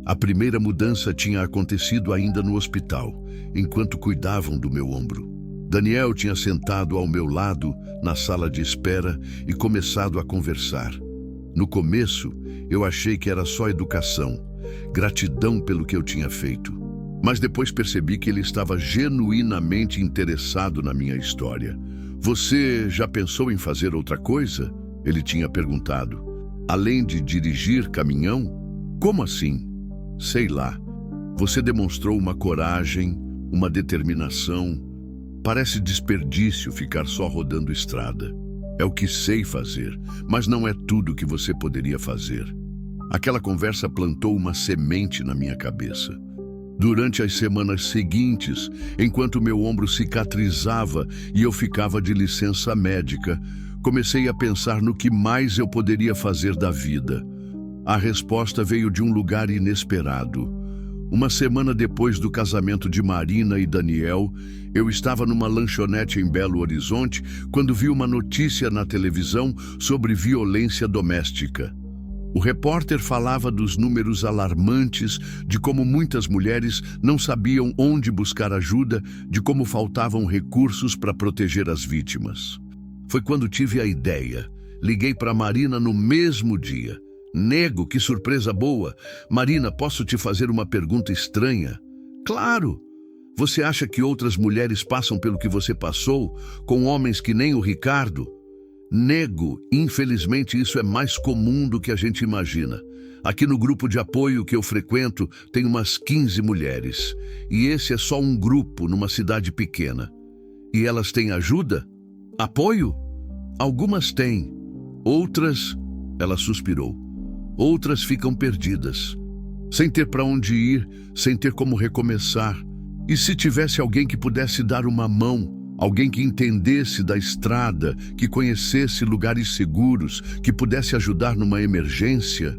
A primeira mudança tinha acontecido ainda no hospital, enquanto cuidavam do meu ombro. Daniel tinha sentado ao meu lado na sala de espera e começado a conversar. No começo, eu achei que era só educação, gratidão pelo que eu tinha feito. Mas depois percebi que ele estava genuinamente interessado na minha história. Você já pensou em fazer outra coisa? Ele tinha perguntado. Além de dirigir caminhão? Como assim? Sei lá. Você demonstrou uma coragem, uma determinação. Parece desperdício ficar só rodando estrada. É o que sei fazer, mas não é tudo que você poderia fazer. Aquela conversa plantou uma semente na minha cabeça. Durante as semanas seguintes, enquanto meu ombro cicatrizava e eu ficava de licença médica, comecei a pensar no que mais eu poderia fazer da vida. A resposta veio de um lugar inesperado. Uma semana depois do casamento de Marina e Daniel, eu estava numa lanchonete em Belo Horizonte quando vi uma notícia na televisão sobre violência doméstica. O repórter falava dos números alarmantes, de como muitas mulheres não sabiam onde buscar ajuda, de como faltavam recursos para proteger as vítimas. Foi quando tive a ideia. Liguei para Marina no mesmo dia. Nego, que surpresa boa! Marina, posso te fazer uma pergunta estranha? Claro! Você acha que outras mulheres passam pelo que você passou, com homens que nem o Ricardo? Nego, infelizmente isso é mais comum do que a gente imagina. Aqui no grupo de apoio que eu frequento tem umas 15 mulheres. E esse é só um grupo numa cidade pequena. E elas têm ajuda? Apoio? Algumas têm. Outras, ela suspirou. Outras ficam perdidas. Sem ter para onde ir, sem ter como recomeçar. E se tivesse alguém que pudesse dar uma mão? Alguém que entendesse da estrada, que conhecesse lugares seguros, que pudesse ajudar numa emergência?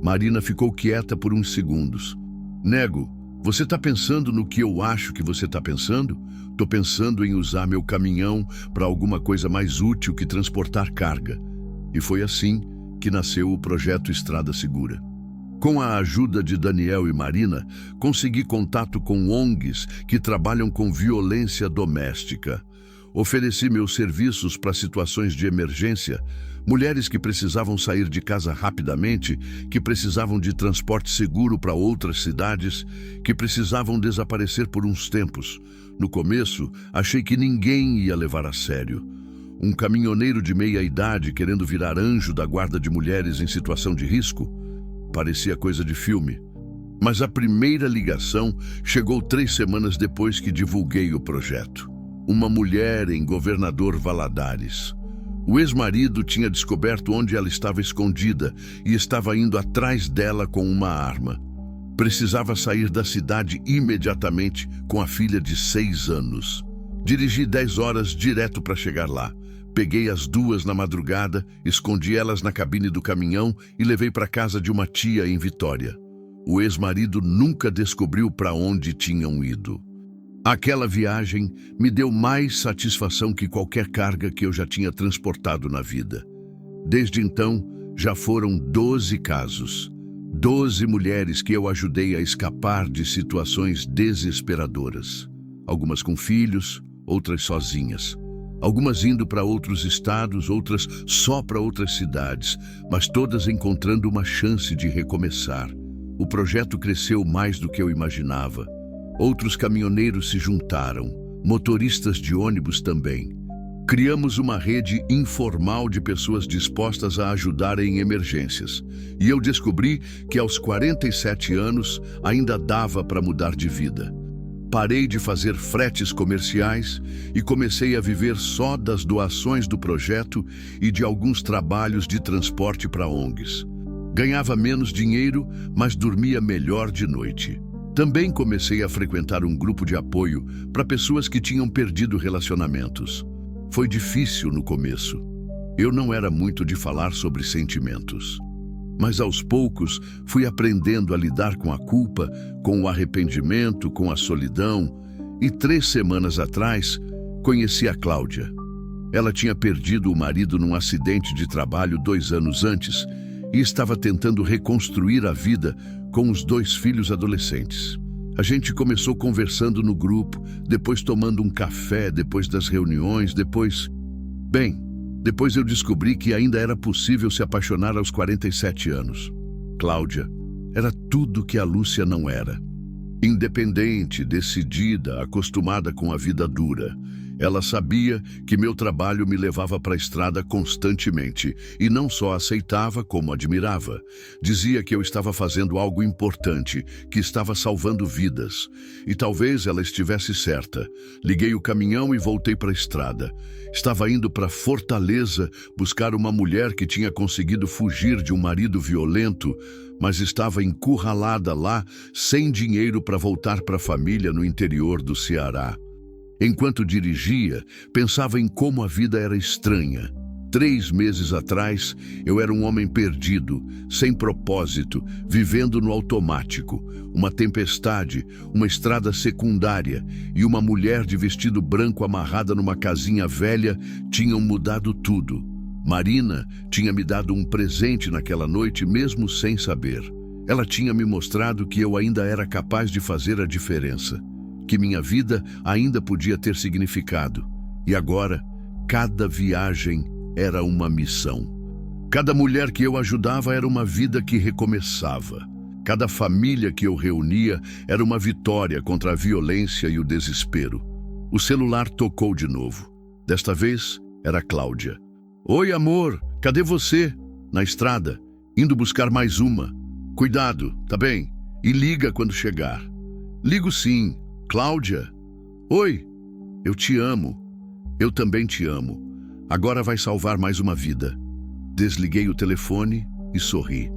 Marina ficou quieta por uns segundos. Nego, você está pensando no que eu acho que você está pensando? Estou pensando em usar meu caminhão para alguma coisa mais útil que transportar carga. E foi assim que nasceu o projeto Estrada Segura. Com a ajuda de Daniel e Marina, consegui contato com ONGs que trabalham com violência doméstica. Ofereci meus serviços para situações de emergência, mulheres que precisavam sair de casa rapidamente, que precisavam de transporte seguro para outras cidades, que precisavam desaparecer por uns tempos. No começo, achei que ninguém ia levar a sério. Um caminhoneiro de meia idade querendo virar anjo da guarda de mulheres em situação de risco? Parecia coisa de filme. Mas a primeira ligação chegou 3 semanas depois que divulguei o projeto. Uma mulher em Governador Valadares. O ex-marido tinha descoberto onde ela estava escondida e estava indo atrás dela com uma arma. Precisava sair da cidade imediatamente com a filha de 6 anos. Dirigi 10 horas direto para chegar lá. Peguei as 2 na madrugada, escondi elas na cabine do caminhão e levei para casa de uma tia em Vitória. O ex-marido nunca descobriu para onde tinham ido. Aquela viagem me deu mais satisfação que qualquer carga que eu já tinha transportado na vida. Desde então, já foram 12 casos. 12 mulheres que eu ajudei a escapar de situações desesperadoras. Algumas com filhos, outras sozinhas. Algumas indo para outros estados, outras só para outras cidades, mas todas encontrando uma chance de recomeçar. O projeto cresceu mais do que eu imaginava. Outros caminhoneiros se juntaram, motoristas de ônibus também. Criamos uma rede informal de pessoas dispostas a ajudar em emergências. E eu descobri que aos 47 anos ainda dava para mudar de vida. Parei de fazer fretes comerciais e comecei a viver só das doações do projeto e de alguns trabalhos de transporte para ONGs. Ganhava menos dinheiro, mas dormia melhor de noite. Também comecei a frequentar um grupo de apoio para pessoas que tinham perdido relacionamentos. Foi difícil no começo. Eu não era muito de falar sobre sentimentos. Mas aos poucos fui aprendendo a lidar com a culpa, com o arrependimento, com a solidão. E 3 semanas atrás, conheci a Cláudia. Ela tinha perdido o marido num acidente de trabalho 2 anos antes e estava tentando reconstruir a vida com os 2 filhos adolescentes. A gente começou conversando no grupo, depois tomando um café, depois das reuniões, depois eu descobri que ainda era possível se apaixonar aos 47 anos. Cláudia era tudo que a Lúcia não era. Independente, decidida, acostumada com a vida dura. Ela sabia que meu trabalho me levava para a estrada constantemente e não só aceitava, como admirava. Dizia que eu estava fazendo algo importante, que estava salvando vidas. E talvez ela estivesse certa. Liguei o caminhão e voltei para a estrada. Estava indo para Fortaleza buscar uma mulher que tinha conseguido fugir de um marido violento, mas estava encurralada lá, sem dinheiro para voltar para a família no interior do Ceará. Enquanto dirigia, pensava em como a vida era estranha. 3 meses atrás, eu era um homem perdido, sem propósito, vivendo no automático. Uma tempestade, uma estrada secundária e uma mulher de vestido branco amarrada numa casinha velha tinham mudado tudo. Marina tinha me dado um presente naquela noite, mesmo sem saber. Ela tinha me mostrado que eu ainda era capaz de fazer a diferença, que minha vida ainda podia ter significado. E agora, cada viagem era uma missão. Cada mulher que eu ajudava era uma vida que recomeçava. Cada família que eu reunia era uma vitória contra a violência e o desespero. O celular tocou de novo. Desta vez, era Cláudia. Oi, amor, cadê você? Na estrada, indo buscar mais uma. Cuidado, tá bem? E liga quando chegar. Ligo sim. Cláudia? Oi, eu te amo. Eu também te amo. Agora vai salvar mais uma vida. Desliguei o telefone e sorri.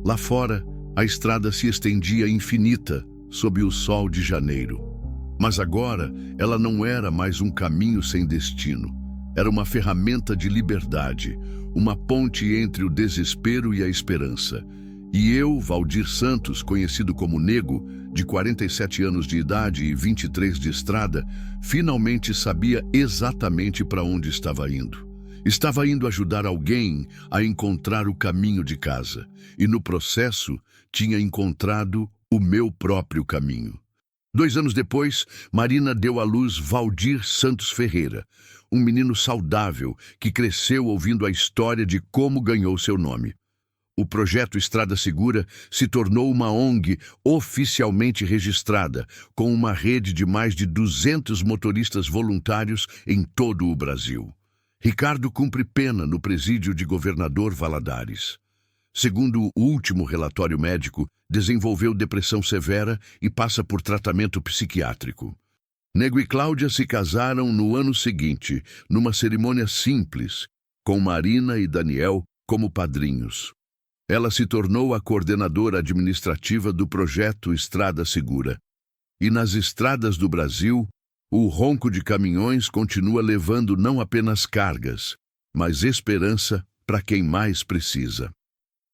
Lá fora, a estrada se estendia infinita sob o sol de janeiro. Mas agora, ela não era mais um caminho sem destino. Era uma ferramenta de liberdade, uma ponte entre o desespero e a esperança. E eu, Valdir Santos, conhecido como Nego, de 47 anos de idade e 23 de estrada, finalmente sabia exatamente para onde estava indo. Estava indo ajudar alguém a encontrar o caminho de casa. E no processo, tinha encontrado o meu próprio caminho. 2 anos depois, Marina deu à luz Valdir Santos Ferreira, um menino saudável que cresceu ouvindo a história de como ganhou seu nome. O projeto Estrada Segura se tornou uma ONG oficialmente registrada, com uma rede de mais de 200 motoristas voluntários em todo o Brasil. Ricardo cumpre pena no presídio de Governador Valadares. Segundo o último relatório médico, desenvolveu depressão severa e passa por tratamento psiquiátrico. Nego e Cláudia se casaram no ano seguinte, numa cerimônia simples, com Marina e Daniel como padrinhos. Ela se tornou a coordenadora administrativa do projeto Estrada Segura. E nas estradas do Brasil, o ronco de caminhões continua levando não apenas cargas, mas esperança para quem mais precisa.